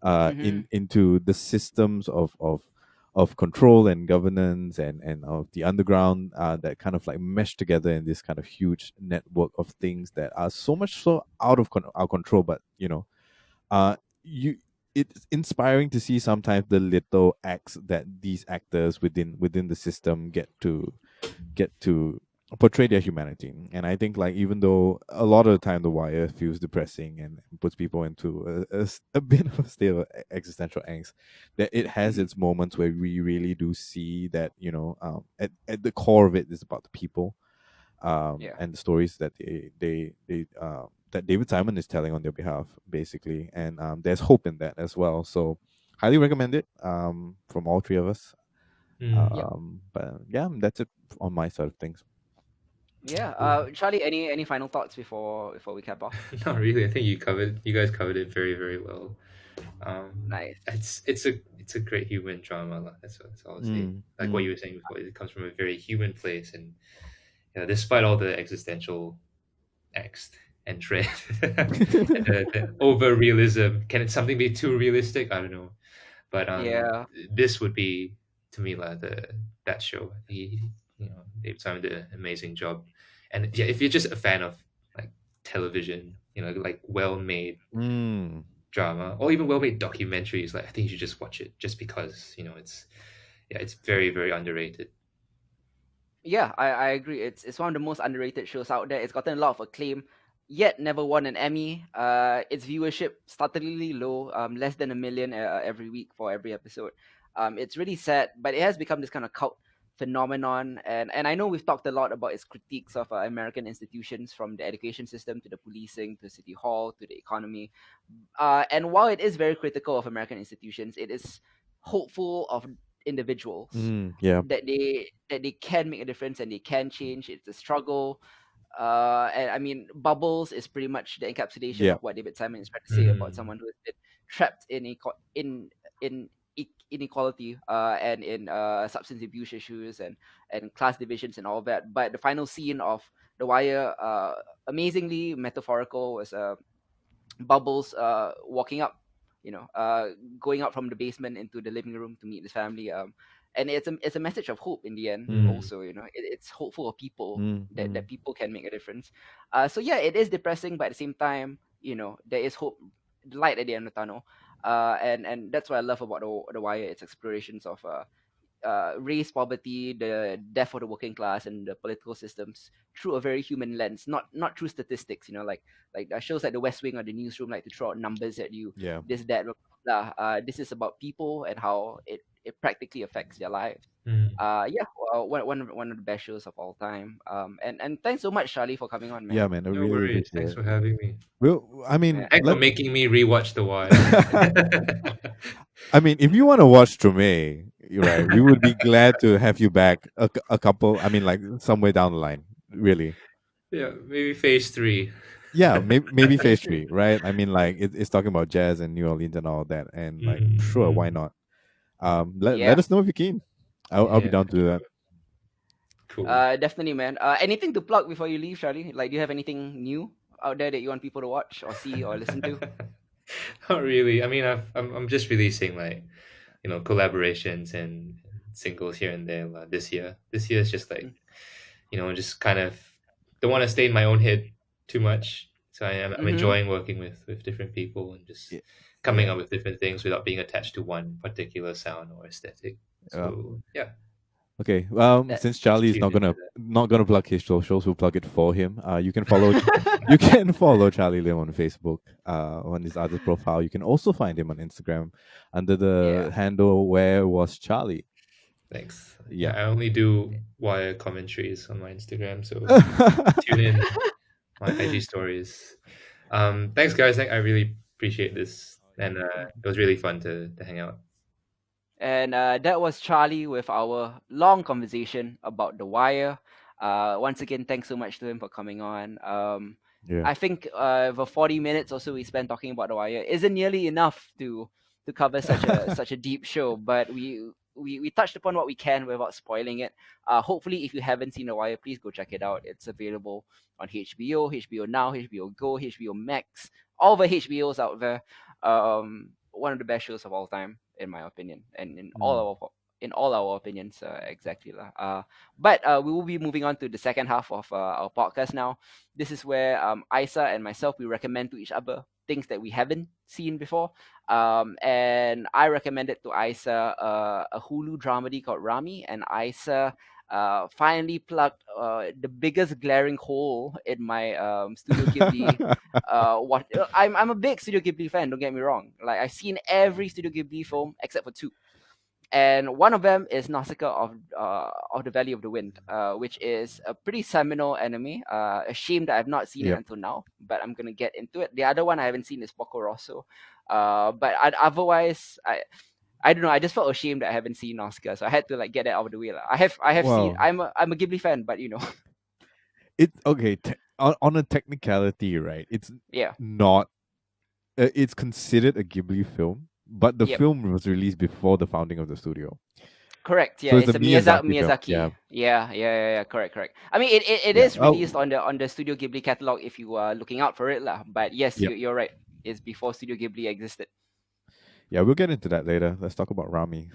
Mhm. Into the systems of control and governance and of the underground that kind of like mesh together in this kind of huge network of things that are so much so out of our control, but uh you it's inspiring to see sometimes the little acts that these actors within the system get to portray their humanity. And I think like even though a lot of the time The Wire feels depressing and puts people into a bit of a state of existential angst, that it has Mhm. its moments where we really do see that at the core of it is about the people, Yeah. and the stories that they that David Simon is telling on their behalf, basically. And there's hope in that as well. So highly recommend it, from all three of us. Mm, Yep. But yeah, that's it on my side of things. Yeah. cool. Charlie, any final thoughts before we cap off? Not really. I think you guys covered it very, very well. Nice. It's a great human drama, lah. That's all I'll say. Mm, Like what mm, you were saying before, it comes from a very human place, and despite all the existential angst and dread, and the over realism, can something be too realistic? I don't know, but Yeah. this would be to me like that show. Dave Simon did an amazing job, and yeah, if you're just a fan of like television, like well made mm. drama or even well-made documentaries, like I think you should just watch it just because it's very, very underrated. Yeah, I agree. It's one of the most underrated shows out there. It's gotten a lot of acclaim, yet never won an Emmy. Its viewership startlingly low, less than 1 million every week for every episode. It's really sad, but it has become this kind of cult phenomenon, and I know we've talked a lot about its critiques of American institutions, from the education system to the policing to city hall to the economy. And while it is very critical of American institutions, it is hopeful of individuals Yeah. that they can make a difference and they can change. It's a struggle. And I mean, Bubbles is pretty much the encapsulation Yeah. of what David Simon is trying to say about Mm. someone who has been trapped in inequality and in substance abuse issues and class divisions and all that. But the final scene of The Wire, amazingly metaphorical, was Bubbles walking up, going out from the basement into the living room to meet his family. And it's a message of hope in the end. Mm. Also, it's hopeful of people Mm, that mm. people can make a difference. So yeah, it is depressing, but at the same time, there is hope, light at the end of the tunnel. And that's what I love about the Wire. Its explorations of race, poverty, the death of the working class, and the political systems through a very human lens, not through statistics. Like shows like The West Wing or The Newsroom like to throw out numbers at you. Yeah. This, that, blah, blah, blah. This is about people and how it practically affects their lives. Mm. Yeah, well, one of the best shows of all time. And thanks so much, Charlie, for coming on, man. Yeah, man. I No really worries. appreciate Thanks it. for having me. Well, I mean, Yeah. Thanks for let making me rewatch The Wire. I mean, if you want to watch Treme, you're right, we would be glad to have you back a couple. I mean, like somewhere down the line, really. Yeah, maybe phase 3. Yeah, maybe Phase phase three. three, right? I mean, like it's talking about jazz and New Orleans and all that, and like sure, why Mm. not? Let Yeah. us know if you can. I'll be Yeah, down to do that. cool. Definitely, man. Anything to plug before you leave, Charlie? Like, do you have anything new out there that you want people to watch or see or listen to? Not really. I mean, I'm just releasing like collaborations and singles here and there this year. This year is just like just kind of don't want to stay in my own head too much. So I'm Mm-hmm. enjoying working with different people and just Yeah. coming Yeah. up with different things without being attached to one particular sound or aesthetic. So yeah, Okay. That. Since Charlie is tune into that. not gonna plug his socials, we'll plug it for him. You can follow you can follow Charlie Lim on Facebook. On his other profile, you can also find him on Instagram under the Yeah. handle Where Was Charlie. Thanks. Yeah. I only do wire commentaries on my Instagram, so tune in my IG stories. Thanks, guys. I really appreciate this, and it was really fun to hang out. And that was Charlie with our long conversation about The Wire. Once again, thanks so much to him for coming on. Yeah. I think the 40 minutes or so we spent talking about The Wire isn't nearly enough to cover such a deep show, but we touched upon what we can without spoiling it. Hopefully, if you haven't seen The Wire, please go check it out. It's available on HBO, HBO Now, HBO Go, HBO Max, all the HBOs out there. One of the best shows of all time, in my opinion, and in all our opinions, exactly lah. But we will be moving on to the second half of our podcast now. This is where Isa and myself, we recommend to each other things that we haven't seen before. And I recommended to Isa a Hulu dramedy called Ramy, and Isa finally plugged the biggest glaring hole in my Studio Ghibli. I'm a big Studio Ghibli fan. Don't get me wrong. Like, I've seen every Studio Ghibli film except for two, and one of them is Nausicaa of the Valley of the Wind, which is a pretty seminal anime. A shame that I've not seen it Yep. until now, but I'm gonna get into it. The other one I haven't seen is Porco Rosso. But otherwise, I don't know. I just felt ashamed that I haven't seen Nausicaa, so I had to like get it out of the way. I have seen. Well, I'm a Ghibli fan, but it's okay. On a technicality, right? It's yeah, not. It's considered a Ghibli film, but the Yep. film was released before the founding of the studio. correct. Yeah, So it's it's a a Miyazaki film, Miyazaki. yeah. Yeah. Correct. I mean, it Yeah. is released on the Studio Ghibli catalog if you are looking out for it, lah. But yes, Yep. you're right. It's before Studio Ghibli existed. Yeah, we'll get into that later. Let's talk about Ramy.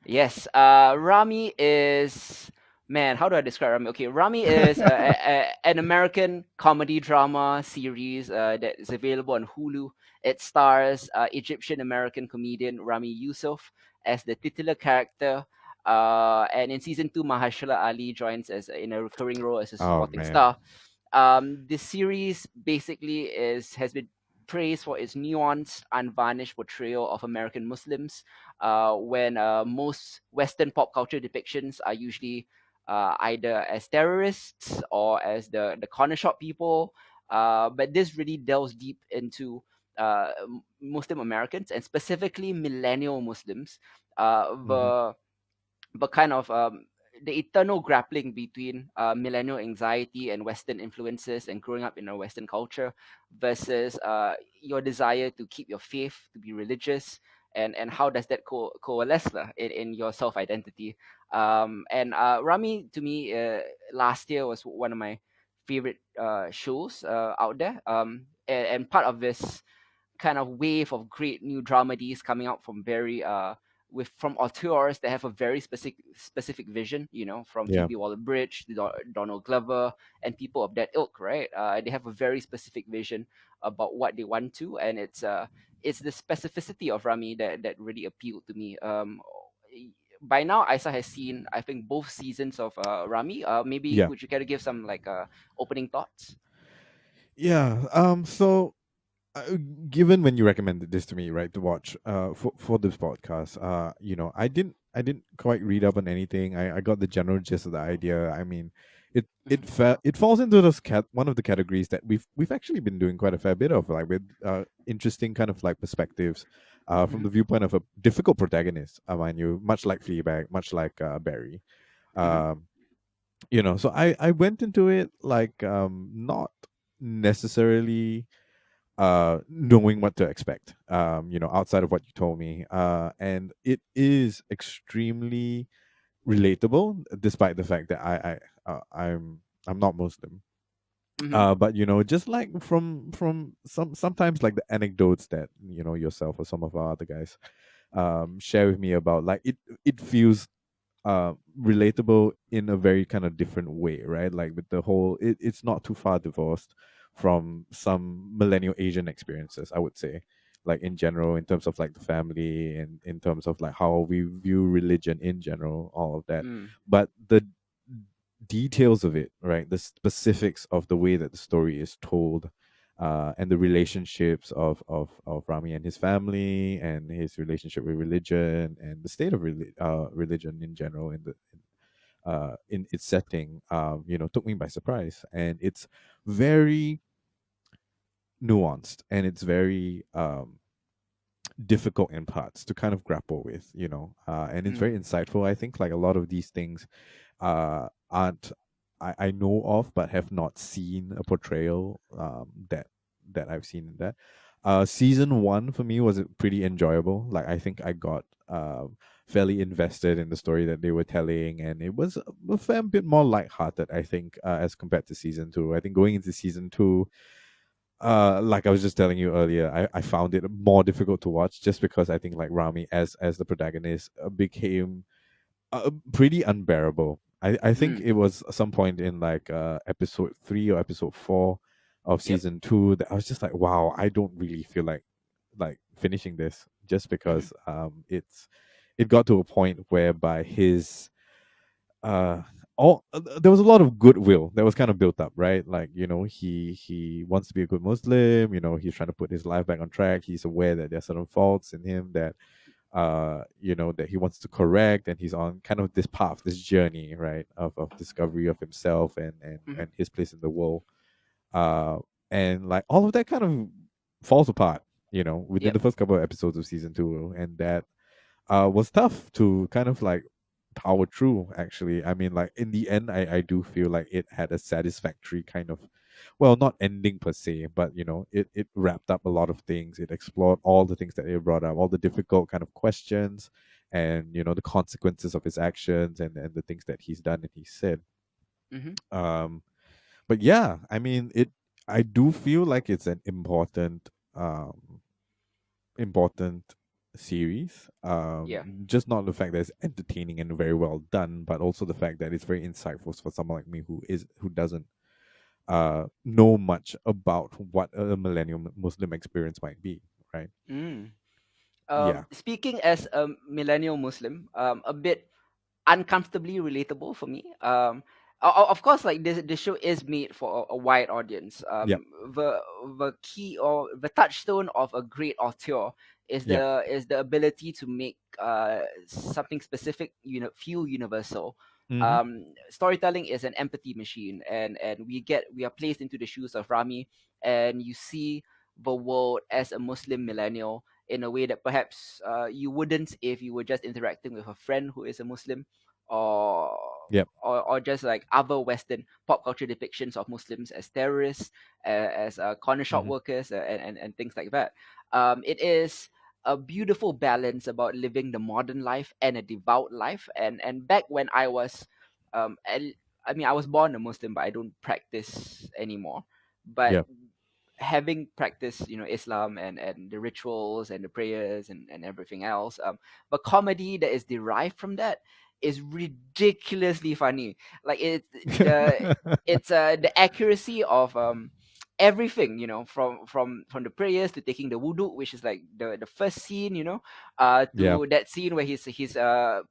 Yes. Ramy is, man. How do I describe Ramy? Okay, Ramy is an American comedy drama series that is available on Hulu. It stars Egyptian American comedian Ramy Youssef as the titular character. And in season 2, Mahershala Ali joins as in a recurring role as a Oh supporting man. star. The series basically has been praised for its nuanced, unvarnished portrayal of American Muslims, when most Western pop culture depictions are usually either as terrorists or as the corner shop people. But this really delves deep into Muslim Americans, and specifically millennial Muslims, Mm-hmm. the kind of the eternal grappling between millennial anxiety and Western influences and growing up in a Western culture versus your desire to keep your faith, to be religious, and how does that coalesce in your self identity. And Rami, to me, last year was one of my favorite shows out there. And part of this kind of wave of great new dramedies coming out from very with from auteurs that have a very specific vision, you know, from Yeah. Phoebe Waller-Bridge to Donald Glover and people of that ilk, right? They have a very specific vision about what they want to, and it's the specificity of Rami that really appealed to me. By now, Isa has seen, I think, both seasons of Rami. Maybe Yeah. would you care to give some like opening thoughts? Yeah. Uh, given when you recommended this to me, right, to watch for this podcast, I didn't quite read up on anything. I got the general gist of the idea. I mean, Hmm. it falls into this one of the categories that we've actually been doing quite a fair bit of, like with interesting kind of like perspectives from Hmm. the viewpoint of a difficult protagonist, mind you, much like Fleabag, much like Barry. Hmm. um so I went into it like not necessarily knowing what to expect, outside of what you told me, and it is extremely relatable despite the fact that I'm not Muslim. Hmm. But just like from sometimes like the anecdotes that yourself or some of our other guys share with me about, like it feels relatable in a very kind of different way, right? Like with the whole, it's not too far divorced from some millennial Asian experiences, I would say, like in general, in terms of like the family and in terms of like how we view religion in general, all of that. Mm. But the details of it, right? The specifics of the way that the story is told, and the relationships of Rami and his family, and his relationship with religion, and the state of religion in general in its setting, took me by surprise. And it's very nuanced, and it's very difficult in parts to kind of grapple with, and it's Mm. very insightful. I think like a lot of these things aren't I know of, but have not seen a portrayal that I've seen in that. Season one for me was pretty enjoyable. Like I think I got fairly invested in the story that they were telling, and it was a fair bit more lighthearted, I think, as compared to season two. I think going into season two, like I was just telling you earlier, I found it more difficult to watch just because I think like Rami as the protagonist became pretty unbearable. I think Mm. it was some point in like episode 3 or episode 4 of Yep. season 2 that I was just like, wow, I don't really feel like finishing this, just Mhm. because it got to a point whereby his uh there was a lot of goodwill that was kind of built up, right? Like, he wants to be a good Muslim, he's trying to put his life back on track. He's aware that there are certain faults in him that that he wants to correct, and he's on kind of this path, this journey, right, of discovery of himself and Mhm. his place in the world. uh and like all of that kind of falls apart, within Yep. the first couple of episodes of season 2, and that was tough to kind of like power through, actually. I mean, like in the end, I do feel like it had a satisfactory kind of, well, not ending per se, but it wrapped up a lot of things. It explored all the things that it brought up, all the difficult kind of questions, and the consequences of his actions, and the things that he's done and he said. Mhm. um but yeah, I mean, I do feel like it's an important series. Yeah. Just not the fact that it's entertaining and very well done, but also the fact that it's very insightful for someone like me who doesn't know much about what a millennial Muslim experience might be, right? Mm. Yeah. Speaking as a millennial Muslim, a bit uncomfortably relatable for me. of course, like this show is made for a wide audience. Yep. The key or the touchstone of a great auteur is Yep. the ability to make something specific, feel universal. Mm-hmm. Storytelling is an empathy machine, and we are placed into the shoes of Ramy, and you see the world as a Muslim millennial in a way that perhaps you wouldn't if you were just interacting with a friend who is a Muslim, or Yep. or just like other Western pop culture depictions of Muslims as terrorists, as corner shop Mm-hmm. workers, and things like that. It is a beautiful balance about living the modern life and a devout life. And back when I was, I mean, I was born a Muslim, but I don't practice anymore. But Yep. having practiced, Islam and the rituals and the prayers and everything else, the comedy that is derived from that is ridiculously funny. Like it's the accuracy of everything, from the prayers to taking the wudu, which is like the first scene, Yeah. to that scene where he's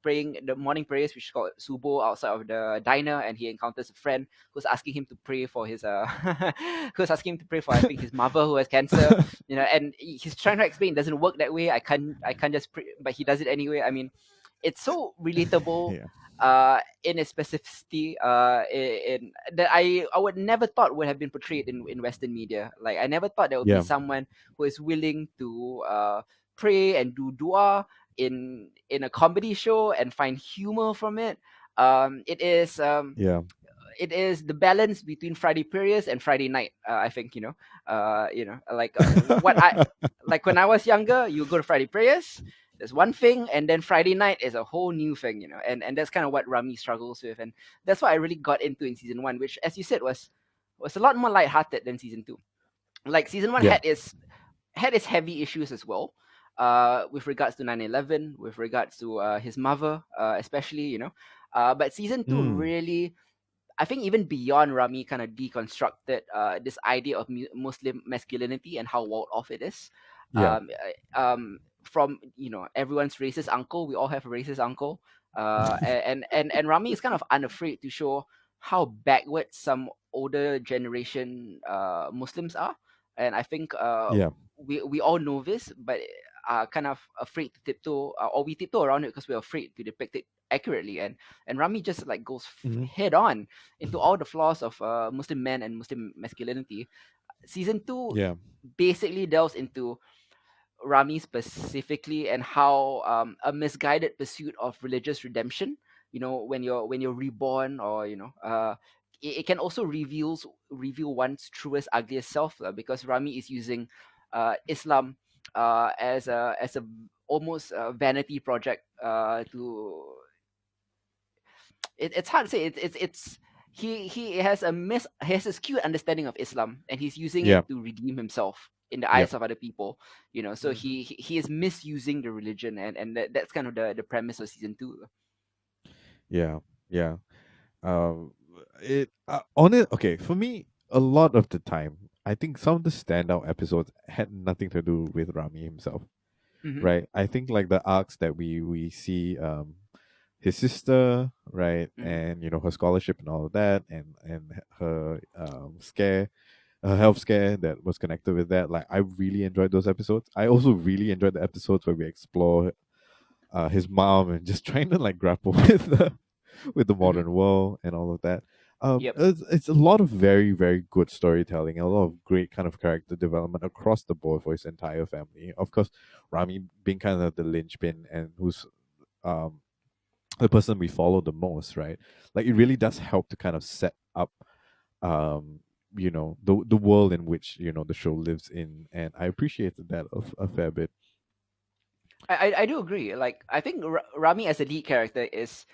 praying the morning prayers, which is called subuh, outside of the diner, and he encounters a friend who's asking him to pray for his who's asking him to pray for, I think, his mother who has cancer, and he's trying to explain it doesn't work that way. I can't just pray, but he does it anyway. I mean, it's so relatable Yeah. in its specificity, in that I would never thought would have been portrayed in Western media. Like, I never thought there would be Yeah. someone who is willing to pray and do dua in a comedy show and find humor from it. It is Yeah. it is the balance between Friday prayers and Friday night. I think, like, what I like when I was younger. You go to Friday prayers. There's one thing, and then Friday night is a whole new thing, and that's kind of what Ramy struggles with, and that's what I really got into in season one, which, as you said, was a lot more lighthearted than season two. Like, season one Yeah. had its heavy issues as well, with regards to 9/11, with regards to his mother, especially, but season two Mm. really, I think, even beyond Ramy, kind of deconstructed this idea of Muslim masculinity and how walled off it is. Yeah. From, everyone's racist uncle, we all have a racist uncle, and Ramy is kind of unafraid to show how backward some older generation Muslims are, and I think Yeah. we all know this, but are kind of afraid to tiptoe, or we tiptoe around it because we're afraid to depict it accurately, and Ramy just like goes Mm-hmm. head on into all the flaws of Muslim men and Muslim masculinity. Season two Yeah. basically delves into Ramy specifically, and how a misguided pursuit of religious redemption, when you're reborn, or it can also reveal one's truest, ugliest self, because Ramy is using Islam as a almost vanity project, to it's hard to say. He has he has a skewed understanding of Islam, and he's using Yeah. it to redeem himself in the Yep. eyes of other people. So Mhm. he is misusing the religion, and that's kind of the premise of season two. Yeah. Yeah. Um, it on it. Okay, for me, a lot of the time, I think some of the standout episodes had nothing to do with Rami himself. Hmm. Right? I think like the arcs that we see, his sister, right, Hmm. and her scholarship and all of that, and her scare, her health scare that was connected with that. Like, I really enjoyed those episodes. I also really enjoyed the episodes where we explore his mom and just trying to like grapple with the Hmm. modern world and all of that. Yep. It's a lot of very, very good storytelling and a lot of great kind of character development across the board for his entire family. Of course, Rami being kind of the linchpin and who's um the person we follow the most, right? Like, it really does help to kind of set up um the world in which the show lives in, and I appreciated that a fair bit. I do agree. Like, I think Rami as a lead character is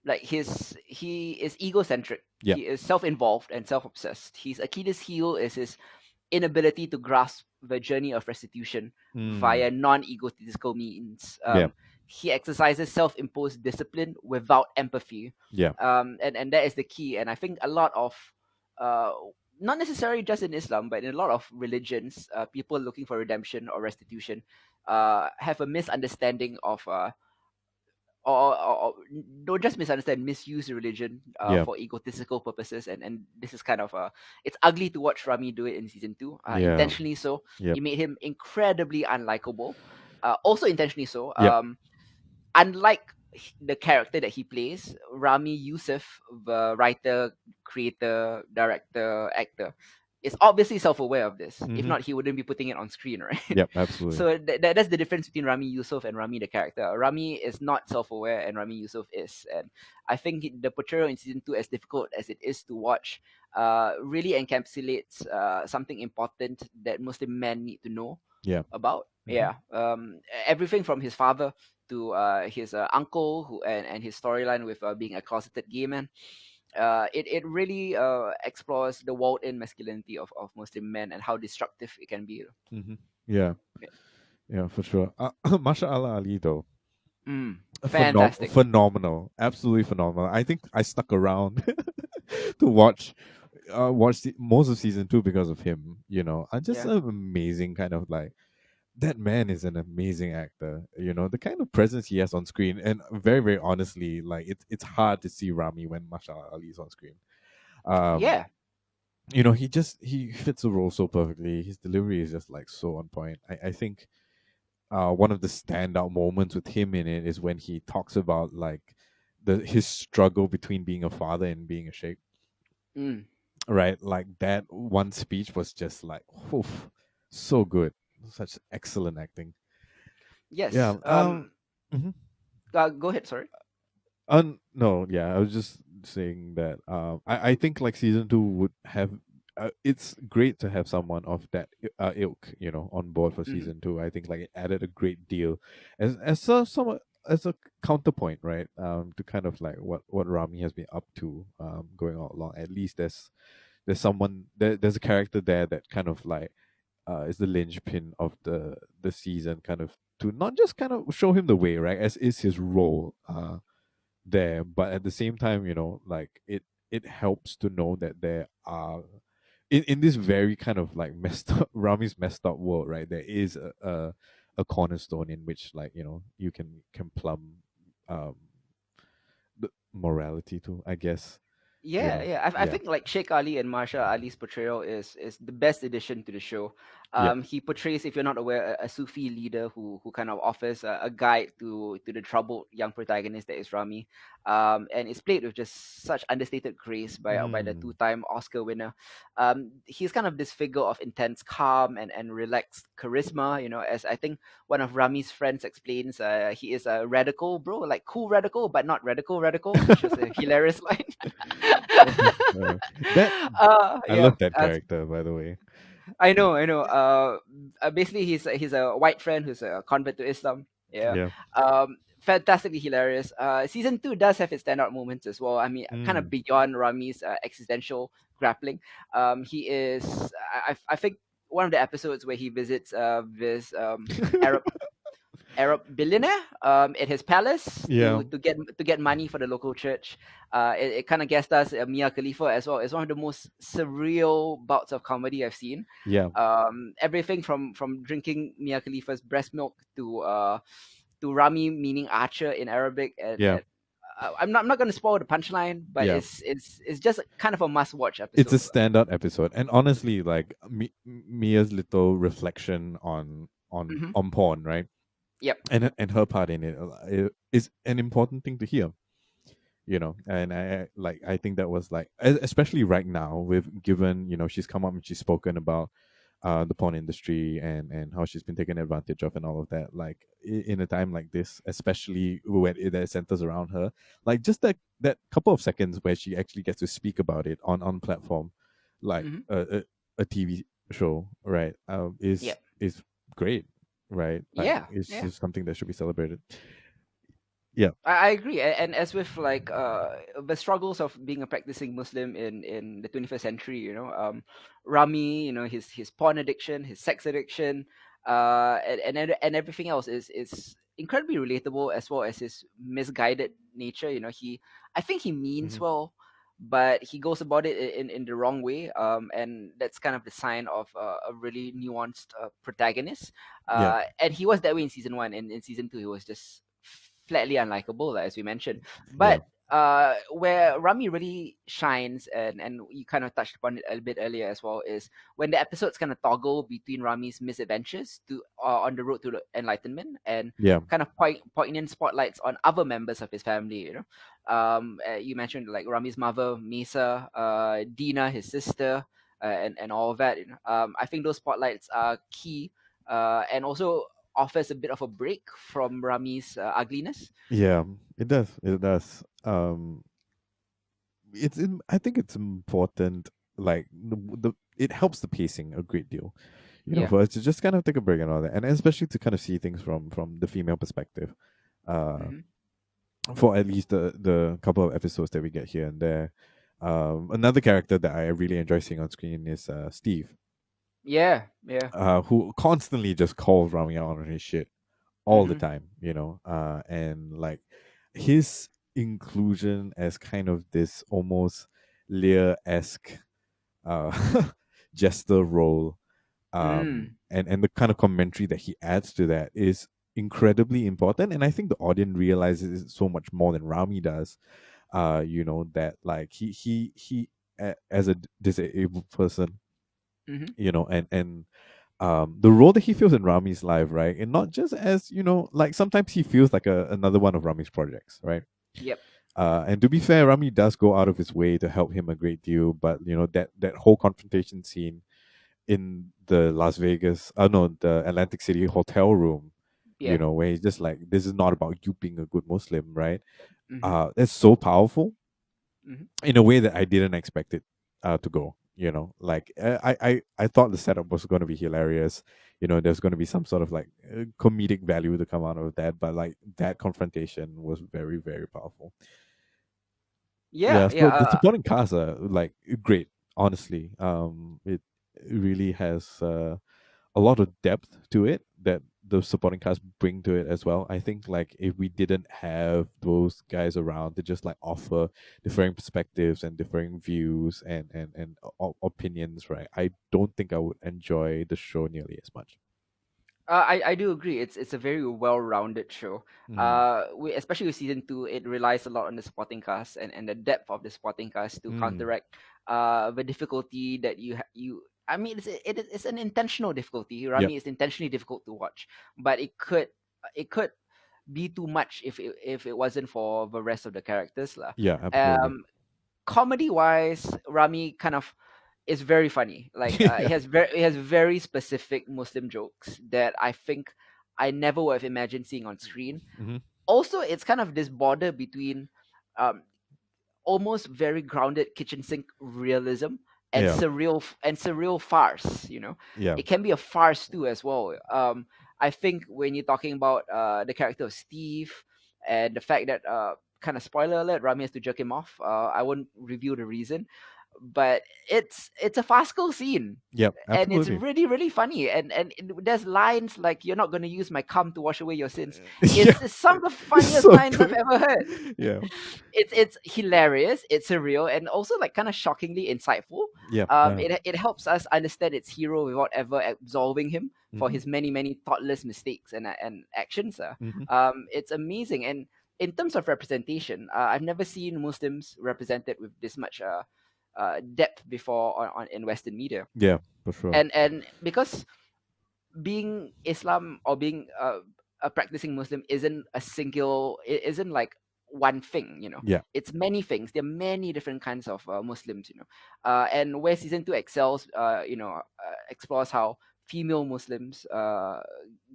like he is egocentric. Yeah. He is self-involved and self-obsessed. His Achilles heel is his inability to grasp the journey of restitution Mm. via non-egotistical means. Yeah. He exercises self-imposed discipline without empathy, Yeah. and that is the key. And I think a lot of, uh, not necessarily just in Islam, but in a lot of religions, people looking for redemption or restitution have a misunderstanding or don't just misunderstand, misuse religion Yeah. for egotistical purposes, and this is kind of it's ugly to watch Rami do it in season 2, Yeah. intentionally so. Yep. He made him incredibly unlikable, also intentionally so. Yep. Unlike the character that he plays, Rami Youssef, the writer, creator, director, actor, is obviously self-aware of this. If Mm-hmm. not, he wouldn't be putting it on screen, right? Yep. Absolutely. So that's the difference between Rami Youssef and Rami the character. Rami is not self-aware, and Rami Youssef is. And I think the portrayal in season 2, as difficult as it is to watch, really encapsulates something important that Muslim men need to know Yeah. about. Mhm. Yeah, everything from his father to his uncle, who and his storyline with being a closeted gay man. It really explores the walled-in masculinity of Muslim men and how destructive it can be. Mm-hmm. Yeah. Yeah. Yeah. For sure. Masha Allah Ali though. Fantastic. Phenomenal, absolutely phenomenal. I think I stuck around to watch most of season 2 because of him. Just Yeah. an amazing kind of like that man is an amazing actor. The kind of presence he has on screen, and very very honestly, like it's hard to see Rami when Mashallah Ali is on screen. Um, Yeah. he fits the role so perfectly. His delivery is just like so on point. I think one of the standout moments with him in it is when he talks about like his struggle between being a father and being a sheikh. Mm. Right, like that one speech was just like, oof, so good, such excellent acting. Yes. Yeah. Mhm. Go ahead. Sorry. No, yeah, I was just saying that I think like season 2 would have it's great to have someone of that ilk, on board for Mhm. season 2. I think like it added a great deal as somewhat as a counterpoint, right? To kind of like what Rami has been up to going all along. At least there's a character there that kind of like is the linchpin of the season, kind of to not just kind of show him the way, right? As is his role there, but at the same time, like it helps to know that there are in this very kind of like messed up Rami's messed up world, right? There is a cornerstone in which like you can plumb um the morality to, I guess. Yeah, yeah. I Yeah. think like Sheikh Ali and Marsha Ali's portrayal is the best addition to the show. Yep. He portrays, if you're not aware, a Sufi leader who kind of offers a guide to the troubled young protagonist that is Rami. And it's played with just such understated grace by the Mm. two-time Oscar winner. He's kind of this figure of intense calm and relaxed charisma. As I think one of Rami's friends explains, he is a radical bro, like cool radical, but not radical, which is a hilarious line. Uh, that I Yeah, love that character, by the way. I know, I know. Basically, he's a white friend who's a convert to Islam. Yeah, Yeah. fantastically hilarious. Season 2 does have its standout moments as well. I mean, kind of Mm. beyond Rami's existential grappling. He is. I think one of the episodes where he visits this Arab billionaire at his palace Yeah. to get money for the local church. It kind of guest us Mia Khalifa as well. It's one of the most surreal bouts of comedy I've seen. Yeah. Everything from drinking Mia Khalifa's breast milk to Rami meaning archer in Arabic. Yeah. I'm not going to spoil the punchline, but Yeah. it's just kind of a must watch It's a episode. standout episode, and honestly, like Mia's little reflection on Hmm. on porn, right? Yep. And her part in it is an important thing to hear. And I think that was like especially right now, with given she's come up and she's spoken about the porn industry and how she's been taken advantage of and all of that, like in a time like this, especially when it centers around her, like just that couple of seconds where she actually gets to speak about it on platform like Hmm. a TV show, right? Is Yep. is great, right? Like Yeah. it's Yeah. just something that should be celebrated. Yeah. I agree, and as with like the struggles of being a practicing Muslim in the 21st century, Rami, his porn addiction, his sex addiction, and everything else is incredibly relatable, as well as his misguided nature. I think he means Hmm. well, but he goes about it in the wrong way. And that's kind of the sign of a really nuanced protagonist. Yeah. And he was that way in season 1, and in season 2 he was just flatly unlikable, as we mentioned. Yeah. But where Rami really shines, and you kind of touched upon it a bit earlier as well, is when the episodes kind of toggle between Rami's misadventures to on the road to the enlightenment, and Yeah. kind of poignant spotlights on other members of his family. You mentioned like Rami's mother, Misa, Dina, his sister, and all of that. I think those spotlights are key, and also offers a bit of a break from Rami's ugliness. Yeah, it does. It does. I think it's important. Like it helps the pacing a great deal. Yeah. For us to just kind of take a break and all that, and especially to kind of see things from the female perspective. Uh, Hmm. for at least the couple of episodes that we get here and there. Another character that I really enjoy seeing on screen is Steve, Yeah. Yeah. who constantly just calls Rami out on his shit all the Hmm. time, and like his inclusion as kind of this almost Lear esque jester role, Mm. and the kind of commentary that he adds to that is incredibly important, and I think the audience realizes it so much more than Rami does. That like as a disabled person, Hmm. and the role that he feels in Rami's life, right? And not just as, like sometimes he feels like another one of Rami's projects, right? Yep. And to be fair, Rami does go out of his way to help him a great deal, but that whole confrontation scene in the Las Vegas, no, the Atlantic City hotel room, Yeah. where he's just like, this is not about you being a good Muslim, right? Hmm. It's so powerful Hmm. in a way that I didn't expect it to go. Like I thought the setup was going to be hilarious. There's going to be some sort of like comedic value to come out of that, but like that confrontation was very, very powerful. Yeah. Yeah, Yeah. so the supporting cast are like great. Honestly, it really has a lot of depth to it that the supporting cast bring to it as well. I think like if we didn't have those guys around to just like offer differing perspectives and differing views and opinions, right? I don't think I would enjoy the show nearly as much. I do agree. It's a very well-rounded show. Mm. Especially with season two, it relies a lot on the supporting cast and the depth of the supporting cast to Mm. counteract the difficulty that you. I mean, it's an intentional difficulty. Yep. Rami is intentionally difficult to watch, but it could be too much if it wasn't for the rest of the characters lah. Yeah, absolutely. Um, Comedy wise, Rami kind of is very funny. Like Yeah. he has very specific Muslim jokes that I think I never would have imagined seeing on screen. Hmm. Also, it's kind of this border between um, almost very grounded kitchen sink realism and Yeah. surreal farce. Yeah. It can be a farce too as well. I think when you're talking about the character of Steve and the fact that kind of spoiler alert, Rami has to jerk him off. I won't reveal the reason, but it's a farcical scene, Yep. and it's Absolutely. really really funny, there's lines like "You're not going to use my cum to wash away your sins." Yeah. It's some of the It's funniest so lines I've good. ever heard. Yeah. It's hilarious, it's surreal, and also like kind of shockingly insightful. Yep. It helps us understand its hero without ever absolving him for Hmm. his many many thoughtless mistakes and actions. Hmm. It's amazing, and in terms of representation, I've never seen Muslims represented with this much depth before in Western media, Yeah, for sure. and because being Islam or being a practicing Muslim isn't like one thing. Yeah. It's many things. There are many different kinds of Muslims. And where season two excels, explores how female Muslims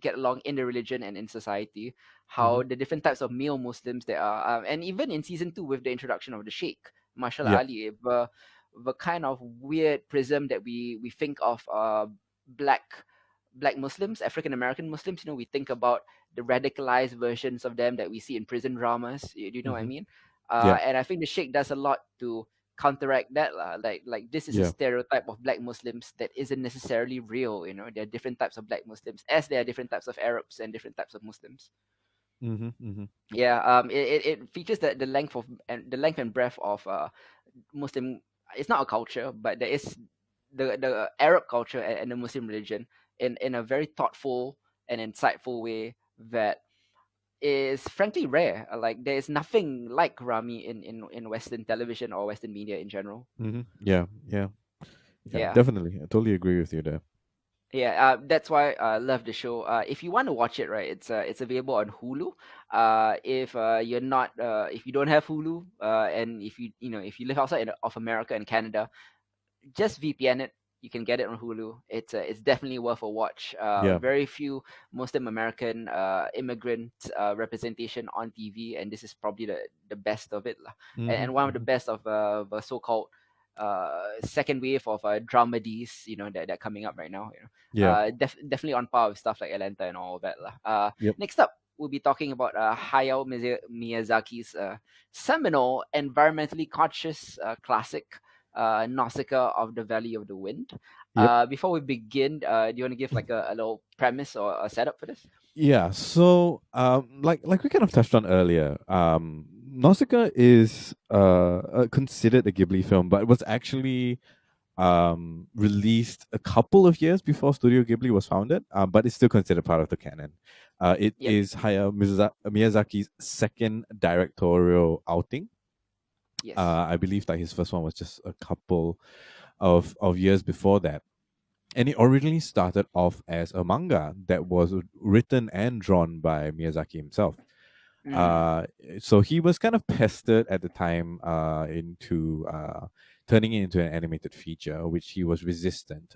get along in the religion and in society, Hmm. how the different types of male Muslims there are, and even in season two with the introduction of the Sheikh Marshall Yep. Ali, the kind of weird prism that we think of black black Muslims, African American Muslims. We think about the radicalized versions of them that we see in prison dramas. Do you know what I Hmm. mean? Yeah. And I think the Sheikh does a lot to counteract that lah. Like this is a Yeah. stereotype of black Muslims that isn't necessarily real. There are different types of black Muslims, as there are different types of Arabs and different types of Muslims. Hmm. Hmm. Yeah. It features the length and breadth of Muslim. It's not a culture, but there is the Arab culture and the Muslim religion in a very thoughtful and insightful way that is frankly rare. Like there is nothing like Rami in Western television or Western media in general. Yeah, yeah, yeah. Yeah. Definitely, I totally agree with you there. Yeah, that's why I love the show. If you want to watch it, right, it's available on Hulu. If you're not, if you don't have Hulu, and if if you live outside of America and Canada, just VPN it. You can get it on Hulu. It's definitely worth a watch. Yeah. Very few Muslim American immigrant representation on TV, and this is probably the best of it, lah. And one of the Hmm. best of the so-called second wave of dramedies, that are coming up right now. Yeah. Definitely on par with stuff like Atlanta and all of that, lah. Yep. Next up, we'll be talking about Hayao Miyazaki's seminal environmentally conscious classic, Nausicaa of the Valley of the Wind. Yep. Before we begin, do you want to give like a little premise or a setup for this? Yeah. So, like we kind of touched on earlier, Nausicaa is considered a Ghibli film, but it was actually released a couple of years before Studio Ghibli was founded, but it's still considered part of the canon. It Yep. is Hayao Miyazaki's second directorial outing. Yes. I believe that his first one was just a couple of years before that. And it originally started off as a manga that was written and drawn by Miyazaki himself. Mm. So he was kind of pestered at the time into turning it into an animated feature, which he was resistant.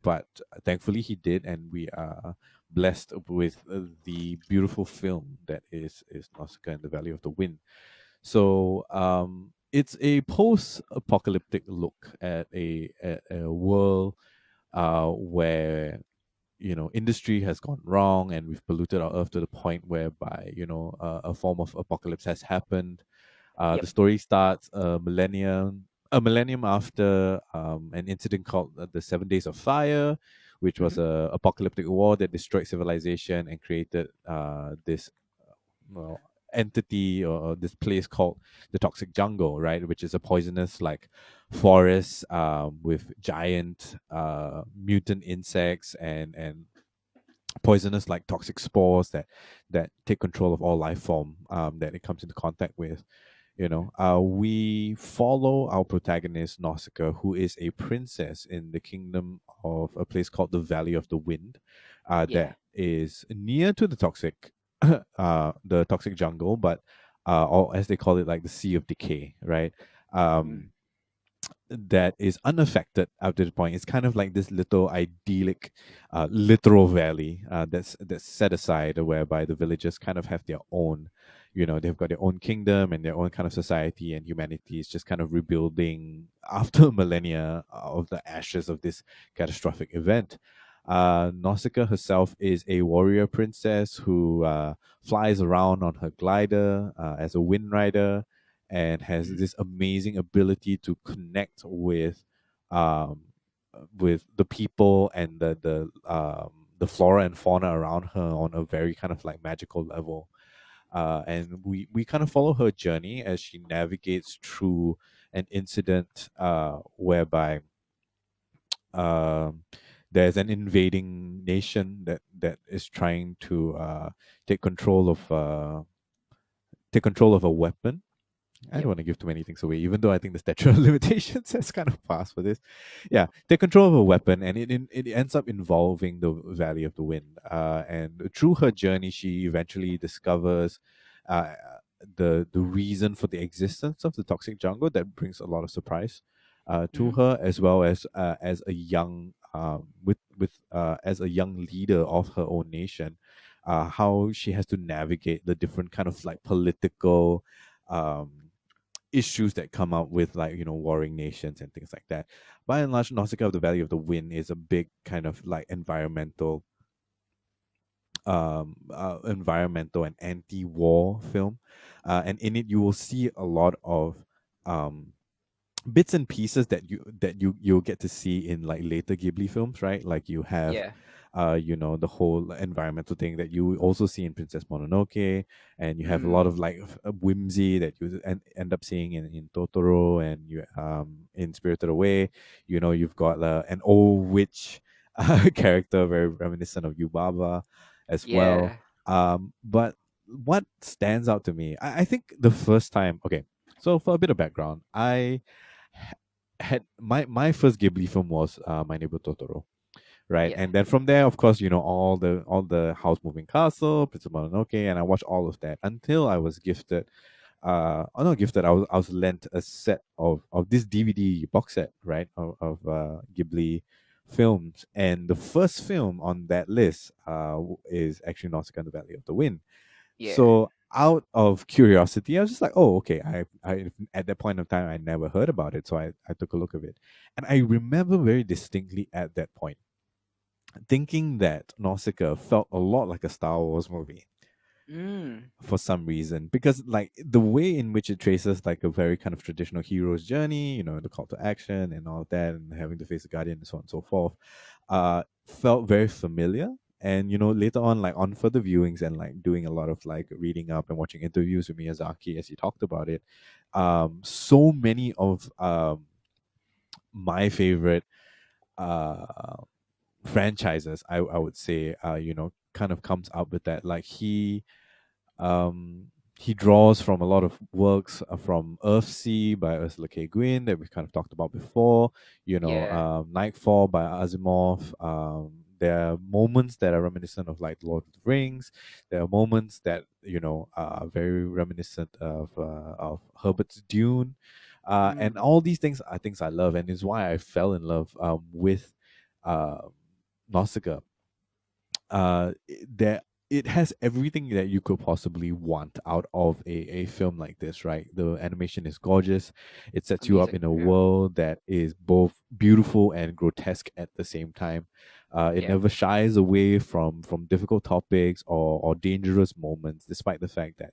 But thankfully he did, and we are blessed with the beautiful film that is Nausicaa and the Valley of the Wind. So it's a post-apocalyptic look at a world where industry has gone wrong and we've polluted our earth to the point whereby a form of apocalypse has happened. The Yep. story starts a millennium after an incident called the 7 Days of Fire, which was Hmm. a apocalyptic war that destroyed civilization and created this well, entity or this place called the toxic jungle, right? Which is a poisonous like forest with giant mutant insects and poisonous like toxic spores that take control of all life form that it comes into contact with. We follow our protagonist Nausicaa, who is a princess in the kingdom of a place called the Valley of the Wind, Yeah. that is near to the toxic jungle, but or as they call it, like the Sea of Decay, right? Mm. Um, that is unaffected up to the point. It's kind of like this little idyllic, literal valley that's set aside, whereby the villagers kind of have their own, they've got their own kingdom and their own kind of society, and humanity is just kind of rebuilding after millennia of the ashes of this catastrophic event. Nausicaa herself is a warrior princess who flies around on her glider as a wind rider, and has Mm. this amazing ability to connect um with the people and the flora and fauna around her on a very kind of like magical level. And we kind of follow her journey as she navigates through an incident whereby um there's an invading nation that is trying to take control of a weapon. I don't Yep. want to give too many things away, even though I think the statute of limitations has kind of passed for this. Yeah, take control of a weapon, and it ends up involving the Valley of the Wind. And through her journey, she eventually discovers uh, the reason for the existence of the toxic jungle that brings a lot of surprise to Hmm. her, as a young as a young leader of her own nation. How she has to navigate the different kind of like political um, issues that come up with like warring nations and things like that. By and large, Nausicaa of the Valley of the Wind is a big kind of like environmental and anti-war film, and in it you will see a lot of um, bits and pieces that you'll get to see in like later Ghibli films, right? Like you have Yeah. the whole environmental thing that you also see in Princess Mononoke, and you have a lot Mm. of like whimsy that you end up seeing in Totoro, and you in Spirited Away. You've got an old witch character very reminiscent of Yubaba as well. Yeah. But what stands out to me, I think the first time. Okay, so for a bit of background, I had my first Ghibli film was My Neighbor Totoro, right? Yeah, And then from there, of course, all the House Moving Castle, Princess Mononoke, and I watched all of that until I was gifted. Not gifted. I was lent a set of this DVD box set, right, of Ghibli films, and the first film on that list is actually Nausicaa and the Valley of the Wind. yeah. So out of curiosity, I was just like, oh, okay. I at that point of time I never heard about it, so I took a look of it, and I remember very distinctly at that point thinking that Nausicaa felt a lot like a Star Wars movie Mm, for some reason, because like the way in which it traces like a very kind of traditional hero's journey, the call to action and all of that, and having to face the guardian and so on and so forth, felt very familiar. And later on, like on further viewings and like doing a lot of like reading up and watching interviews with Miyazaki as he talked about it, so many of my favorite uh franchises, I would say, kind of comes up with that. Like um he draws from a lot of works from Earthsea by Ursula K. Guin that we kind of talked about before. yeah. Nightfall by Asimov. There are moments that are reminiscent of like Lord of the Rings. There are moments that are very reminiscent of Herbert's Dune, and Mm, all these things are things I love, and is why I fell in love with uh, Nausicaa. There it has everything that you could possibly want out of a film like this, right? The animation is gorgeous. It sets you up amazing. in a Yeah, world that is both beautiful and grotesque at the same time. It yeah, never shies away from difficult topics or dangerous moments, despite the fact that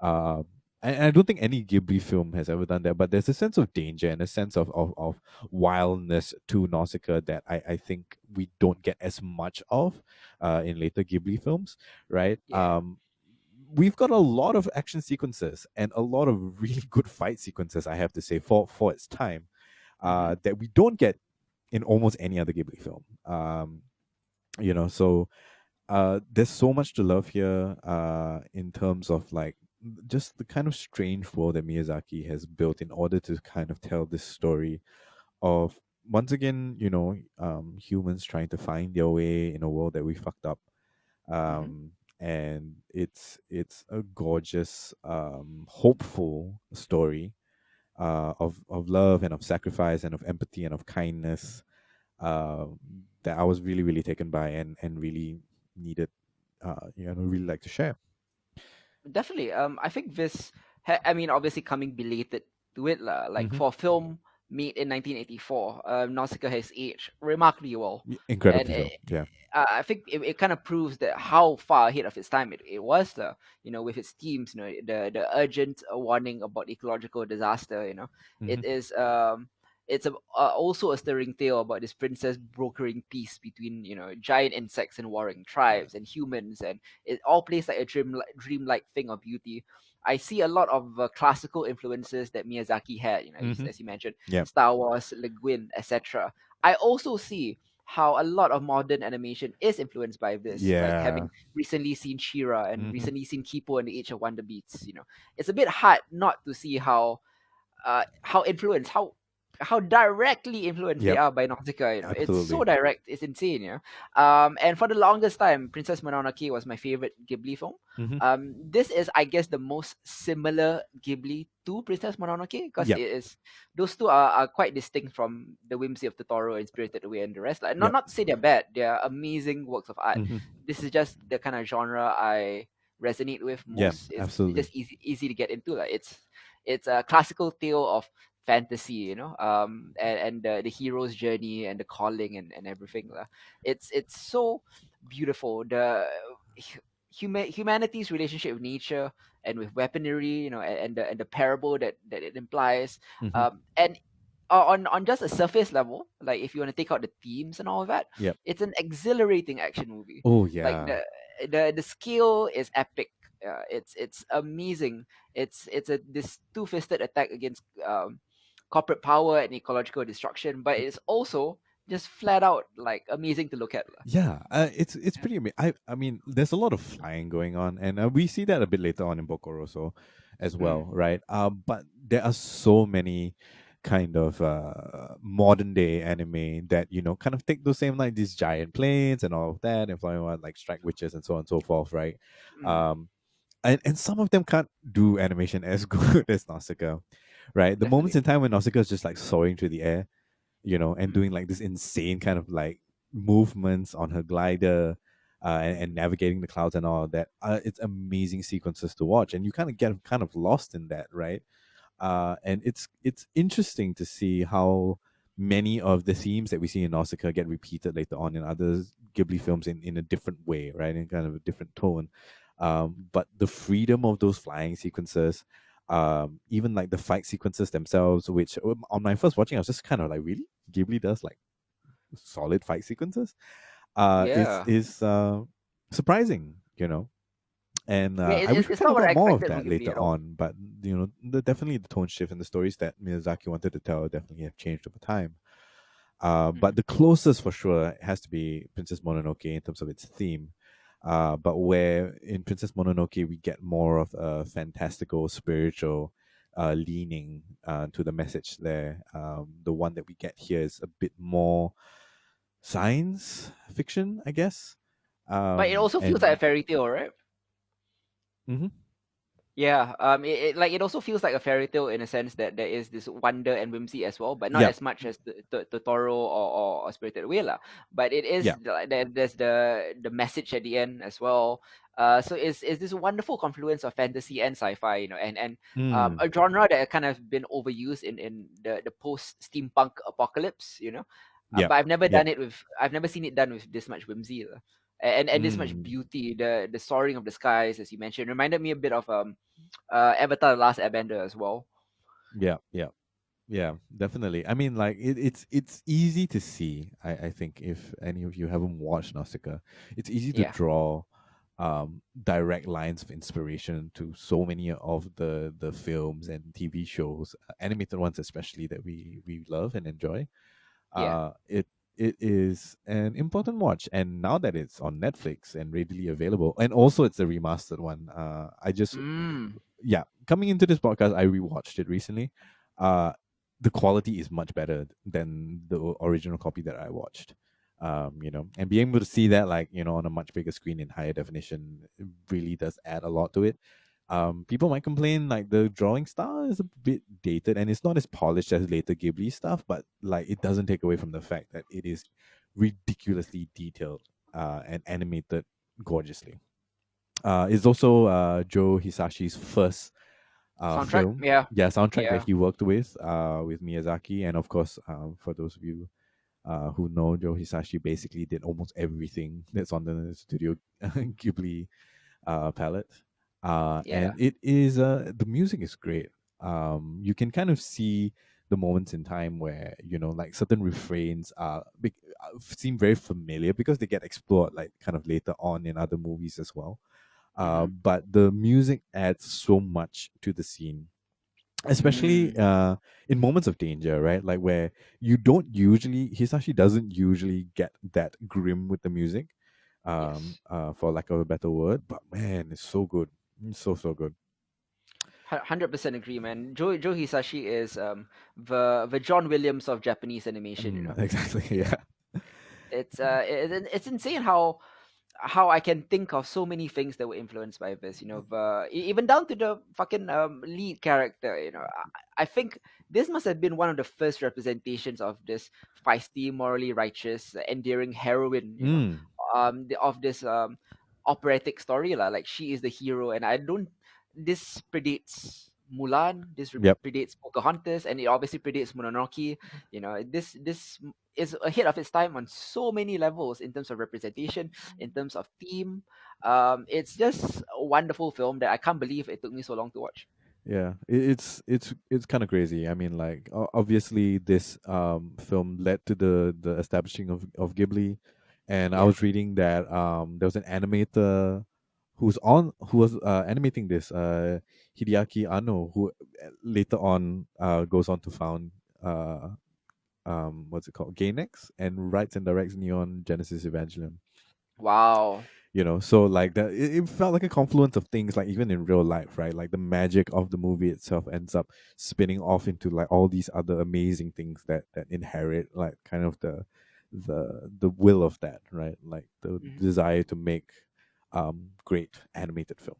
um and I don't think any Ghibli film has ever done that, but there's a sense of danger and a sense of wildness to Nausicaa that I think we don't get as much of in later Ghibli films, right? yeah. We've got a lot of action sequences and a lot of really good fight sequences, I have to say, for its time, Mm-hmm. that we don't get in almost any other Ghibli film. So there's so much to love here in terms of like just the kind of strange world that Miyazaki has built in order to kind of tell this story of, once again, humans trying to find their way in a world that we fucked up. Mm-hmm. And it's a gorgeous, hopeful story of love and of sacrifice and of empathy and of kindness, that I was really really taken by and really needed, really like to share. Definitely. I think this. I mean, obviously, coming belated to it, lah. Like Hmm. for a film made in 1984, Nausicaa has aged remarkably well, and Incredibly so, yeah. I think it kind of proves that how far ahead of its time it was. With its themes, the urgent warning about ecological disaster. Hmm. It is it's also a stirring tale about this princess brokering peace between giant insects and warring tribes and humans, and it all plays like a dreamlike thing of beauty. I see a lot of classical influences that Miyazaki had, Hmm. as you mentioned, Yeah. Star Wars, Le Guin, etc. I also see how a lot of modern animation is influenced by this, like Yeah. having recently seen Shira and Hmm. recently seen Kipo and the Age of Wonder Beats. It's a bit hard not to see how influenced how directly influenced they Yep. are by Nausicaa. It's so Absolutely. direct, it's insane. And for the longest time, Princess Mononoke was my favorite Ghibli film. Hmm. This is, I guess, the most similar Ghibli to Princess Mononoke, because it Yep. is those two are quite distinct from the whimsy of Totoro and Spirited Away and the rest. Like, not Yep. not to say they're bad, they're amazing works of art. Hmm. This is just the kind of genre I resonate with Yeah. most. It's Absolutely. just easy to get into. Like, it's a classical tale of fantasy, and the hero's journey and the calling and everything. It's so beautiful. The humanity's relationship with nature and with weaponry, and the parable that it implies. Hmm. And on just a surface level, like if you want to take out the themes and all of that, Yep. it's an exhilarating action movie. Oh Like yeah. the scale is epic. It's amazing. It's a this two-fisted attack against corporate power and ecological destruction, but it's also just flat out like amazing to look at. Yeah, it's pretty amazing. I mean, there's a lot of flying going on, and we see that a bit later on in Bokoroso as Mm, well, right? But there are so many kind of modern day anime that kind of take those same like these giant planes and all of that, and flying around like strike witches and so on and so forth, right? mm, Um, and some of them can't do animation as good as Nausicaa, right? The moments definitely. in time when Nausicaa is just like soaring through the air, and Mm. doing like this insane kind of like movements on her glider, and navigating the clouds and all of that. It's amazing sequences to watch, and you kind of get kind of lost in that, right? And it's interesting to see how many of the themes that we see in Nausicaa get repeated later on in other Ghibli films in a different way, right? In kind of a different tone. But the freedom of those flying sequences, even like the fight sequences themselves, which on my first watching, I was just kind of like, really? Ghibli does like solid fight sequences? Is Yeah. surprising, and Yeah, I wish we it's kind not of what got I more of expected from that Ghibli later at all. on. But definitely the tone shift and the stories that Miyazaki wanted to tell definitely have changed over time. But Mm. the closest for sure has to be Princess Mononoke in terms of its theme. But where in Princess Mononoke we get more of a fantastical, spiritual leaning to the message there. The one that we get here is a bit more science fiction, I guess. But it also feels like a And fairy tale, right? mhm. Yeah, like it also feels like a fairy tale in a sense that there is this wonder and whimsy as well, but not Yeah, as much as the Totoro or Spirited Away lah. But it is yeah. like there's the message at the end as well. So it's this wonderful confluence of fantasy and sci-fi, and Mm, a genre that kind of been overused in the post steampunk apocalypse, yeah, but yeah. I've never seen it done with this much whimsy lah. And this much Mm, beauty, the soaring of the skies, as you mentioned, reminded me a bit of Avatar: The Last Airbender as well. yeah, yeah. Yeah, definitely. I mean, like it's easy to see. I think if any of you haven't watched Nausicaa, it's easy to Yeah, draw direct lines of inspiration to so many of the films and TV shows, animated ones especially that we love and enjoy. yeah. It is an important watch, and now that it's on Netflix and readily available, and also it's a remastered one. I just Mm. Yeah, coming into this podcast, I rewatched it recently. Uh, the quality is much better than the original copy that I watched. And being able to see that, like, on a much bigger screen in higher definition, it really does add a lot to it. People might complain like the drawing style is a bit dated and it's not as polished as later Ghibli stuff, but like it doesn't take away from the fact that it is ridiculously detailed and animated gorgeously. It's also Joe Hisashi's first Soundtrack. film, Yeah, yeah, soundtrack that yeah, he worked with Miyazaki, and of course, for those of you who know, Joe Hisashi basically did almost everything that's on the Studio Ghibli palette, yeah. and it is the music is great. You can kind of see the moments in time where like certain refrains seem very familiar because they get explored like kind of later on in other movies as well. Mm-hmm. But the music adds so much to the scene, especially Mm. in moments of danger, right? Like where you don't usually, Hisashi doesn't usually get that grim with the music, Yes. for lack of a better word. But man, it's so good. It's so good. 100% agree, man. Joe Hisashi is the John Williams of Japanese animation. Exactly. Yeah. It's insane how I can think of so many things that were influenced by this, even down to the fucking lead character, I think this must have been one of the first representations of this feisty, morally righteous, endearing heroine, Mm. of this operatic story, lah. Like she is the hero, and I don't. This predates Mulan. This Yep. predates Pocahontas, and it obviously predates Mononoke. This is ahead of its time on so many levels in terms of representation, in terms of theme. It's just a wonderful film that I can't believe it took me so long to watch. Yeah, it's kind of crazy. I mean, like obviously this film led to the establishing of Ghibli, and I Yeah. was reading that there was an animator who was animating this Hideaki Anno, who later on goes on to found uh what's it called, Gainax, and writes and directs Neon Genesis Evangelion. Wow. So like that, it felt like a confluence of things, like even in real life, right? Like the magic of the movie itself ends up spinning off into like all these other amazing things that inherit like kind of the will of that, right? Like the Mhm. desire to make great animated film.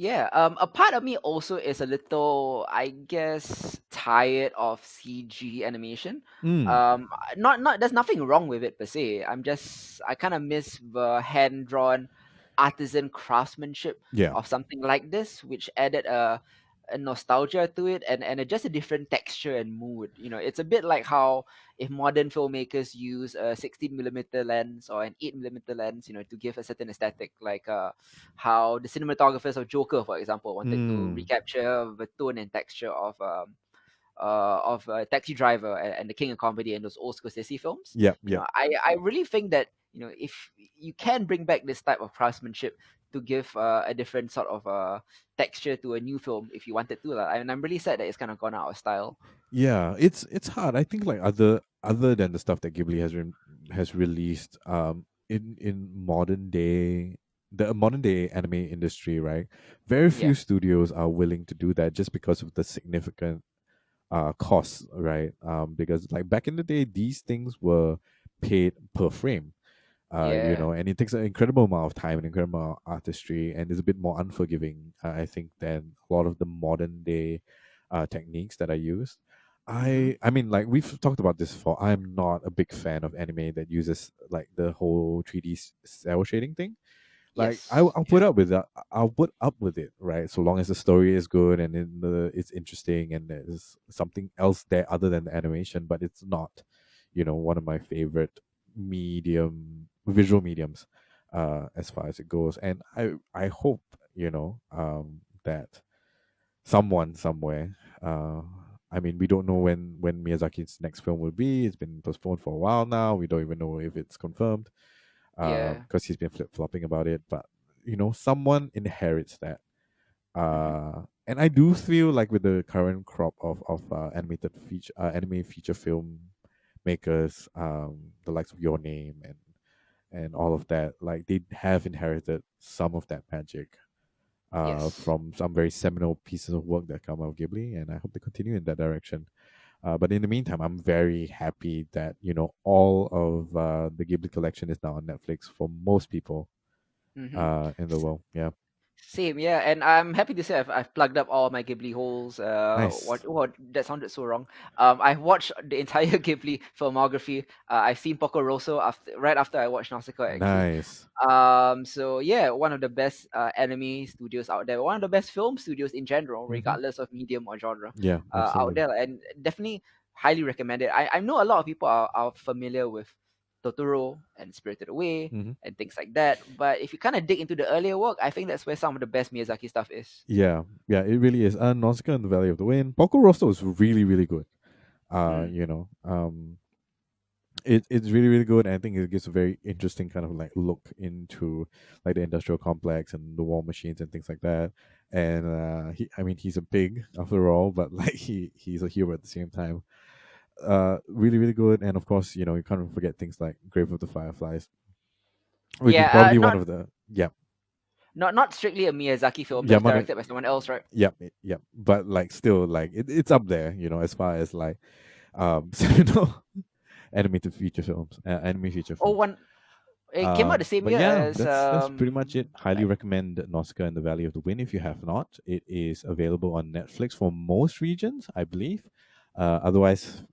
Yeah, a part of me also is a little, I guess, tired of CG animation. Mm. Not there's nothing wrong with it per se. I kind of miss the hand drawn artisan craftsmanship Yeah. of something like this, which added a nostalgia to it and just a different texture and mood. It's a bit like how if modern filmmakers use a 16 millimeter lens or an 8 millimeter lens, to give a certain aesthetic, like how the cinematographers of Joker, for example, wanted to Mm. recapture the tone and texture of Taxi Driver and The King of Comedy and those old Scorsese films. Yep. Yep. I really think that if you can bring back this type of craftsmanship to give a different sort of texture to a new film if you wanted to, and I'm really sad that it's kind of gone out of style. Yeah, it's hard. I think like other than the stuff that Ghibli has released in modern day anime industry, right? Very Yeah, few studios are willing to do that just because of the significant costs, right? Because like back in the day, these things were paid per frame. yeah, And it takes an incredible amount of time and incredible amount of artistry, and is a bit more unforgiving, I think, than a lot of the modern day techniques that are used. mm-hmm. I mean, like we've talked about this before. I'm not a big fan of anime that uses like the whole 3D cell shading thing. Like Yes, I'll put yeah, up with that. I'll put up with it, right? So long as the story is good and it's interesting and there's something else there other than the animation. But it's not, one of my favorite visual mediums, as far as it goes. And I hope that someone somewhere. I mean, we don't know when Miyazaki's next film will be. It's been postponed for a while now. We don't even know if it's confirmed, yeah, because he's been flip flopping about it. But someone inherits that. mm-hmm. And I do feel like with the current crop of anime feature film makers, the likes of Your Name and all of that, like they have inherited some of that magic Yes. from some very seminal pieces of work that come out of Ghibli, and I hope they continue in that direction. But in the meantime, I'm very happy that all of the Ghibli collection is now on Netflix for most people Mm-hmm. in the world. Yeah, Same, yeah, and I'm happy to say I've plugged up all my Ghibli holes. nice, What that sounded so wrong. I've watched the entire Ghibli filmography. I've seen Porco Rosso right after I watched Nausicaa, actually. nice. So yeah, one of the best anime studios out there, one of the best film studios in general, Hmm. regardless of medium or genre, Yeah, out absolutely. there, and definitely highly recommend it. I know a lot of people are familiar with Totoro and Spirited Away Hmm. and things like that, but if you kind of dig into the earlier work, I think that's where some of the best Miyazaki stuff is. Yeah, yeah, it really is. Nausicaa and the Valley of the Wind. Porco Rosso is really, really good. Uh, Mm, you know, um, it's really, really good. And I think it gives a very interesting kind of like look into like the industrial complex and the war machines and things like that. And I mean, he's a pig after all, but like he's a hero at the same time. Really, really good. And of course, you can't forget things like Grave of the Fireflies, which is yeah, probably one not of the yeah, not strictly a Miyazaki film. That's Yamada. directed by someone else, right? Yep, yep. But like still like it's up there, as far as like seminal animated feature films, anime feature Oh, films. one it came out the same But year yeah, as that's pretty much it. Highly recommend Nausicaa and the Valley of the Wind if you have not. It is available on Netflix for most regions, I believe. Otherwise,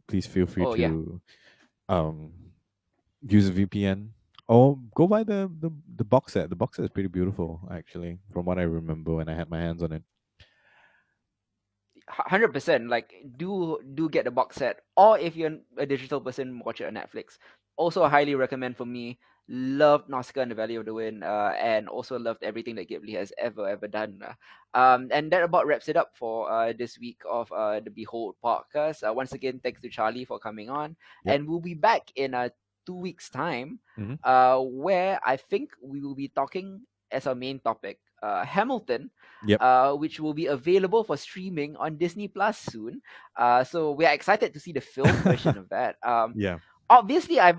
please feel free oh yeah. to um use a VPN or go buy the box set. The box set is pretty beautiful, actually, from what I remember when I had my hands on it. 100%, like do get the box set, or if you're a digital person, watch it on Netflix. Also, I highly recommend for me. Loved Nausicaa and the Valley of the Wind, and also loved everything that Ghibli has ever done. And that about wraps it up for this week of the Behold podcast. Once again, thanks to Charlie for coming on, Yep. and we'll be back in 2 weeks time, Hmm. where I think we will be talking as our main topic Hamilton, Yep. which will be available for streaming on Disney Plus soon. So we are excited to see the film version of that. Yeah. Obviously, I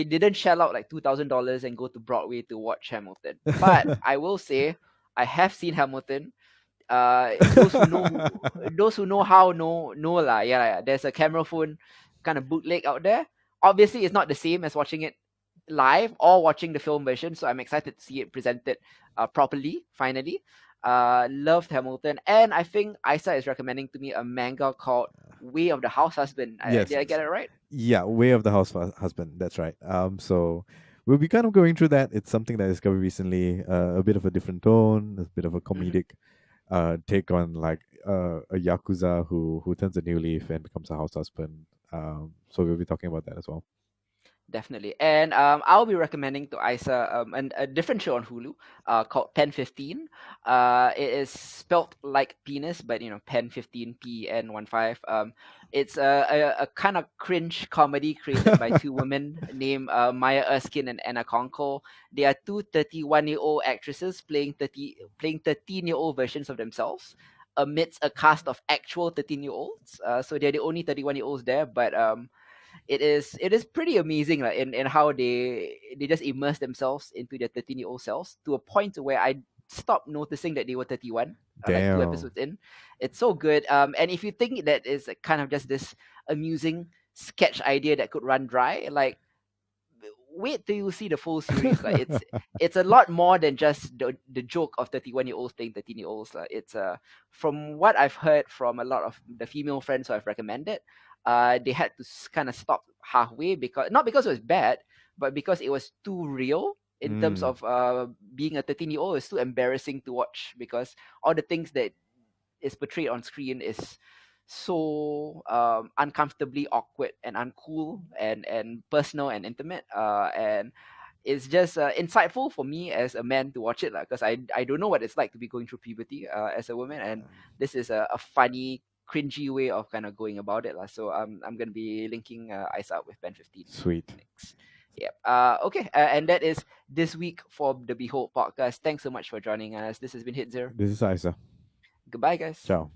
didn't shell out like $2,000 and go to Broadway to watch Hamilton, but I will say I have seen Hamilton. Those who know how know lah. Yeah, there's a camera phone kind of bootleg out there. Obviously, it's not the same as watching it live or watching the film version. So I'm excited to see it presented properly. Finally, loved Hamilton, and I think Isa is recommending to me a manga called Way of the House Husband. Yes. Did I get it right? Yeah, Way of the House Husband. That's right. So we'll be kind of going through that. It's something that I discovered recently. A bit of a different tone, a bit of a comedic take on like a yakuza who turns a new leaf and becomes a house husband. So we'll be talking about that as well. Definitely. And I'll be recommending to Isa a different show on Hulu called Pen 15. It is spelt like penis, but Pen 15, PN15. It's a kind of cringe comedy created by two women named Maya Erskine and Anna Conkle. They are two 31-year-old actresses playing 13-year-old versions of themselves amidst a cast of actual 13-year-olds. So they're the only 31-year-olds there, but it is pretty amazing like, in how they just immerse themselves into their 13-year-old selves to a point where I stopped noticing that they were 31 like two Damn. episodes in. It's so good. And if you think that is kind of just this amusing sketch idea that could run dry, like wait till you see the full series. Like it's a lot more than just the joke of 31-year-olds playing 13-year-olds. It's from what I've heard from a lot of the female friends who I've recommended, they had to kind of stop halfway because not because it was bad, but because it was too real in terms of being a 13-year-old. It's too embarrassing to watch because all the things that is portrayed on screen is so uncomfortably awkward and uncool and personal and intimate, and it's just insightful for me as a man to watch it because I don't know what it's like to be going through puberty as a woman, and this is a funny cringy way of kind of going about it so I'm gonna be linking Isa up with Pen 15 Sweet. next. Yep. Okay. And that is this week for the Behold podcast. Thanks so much for joining us. This has been Hidzir. This is Isa. Goodbye, guys. Ciao.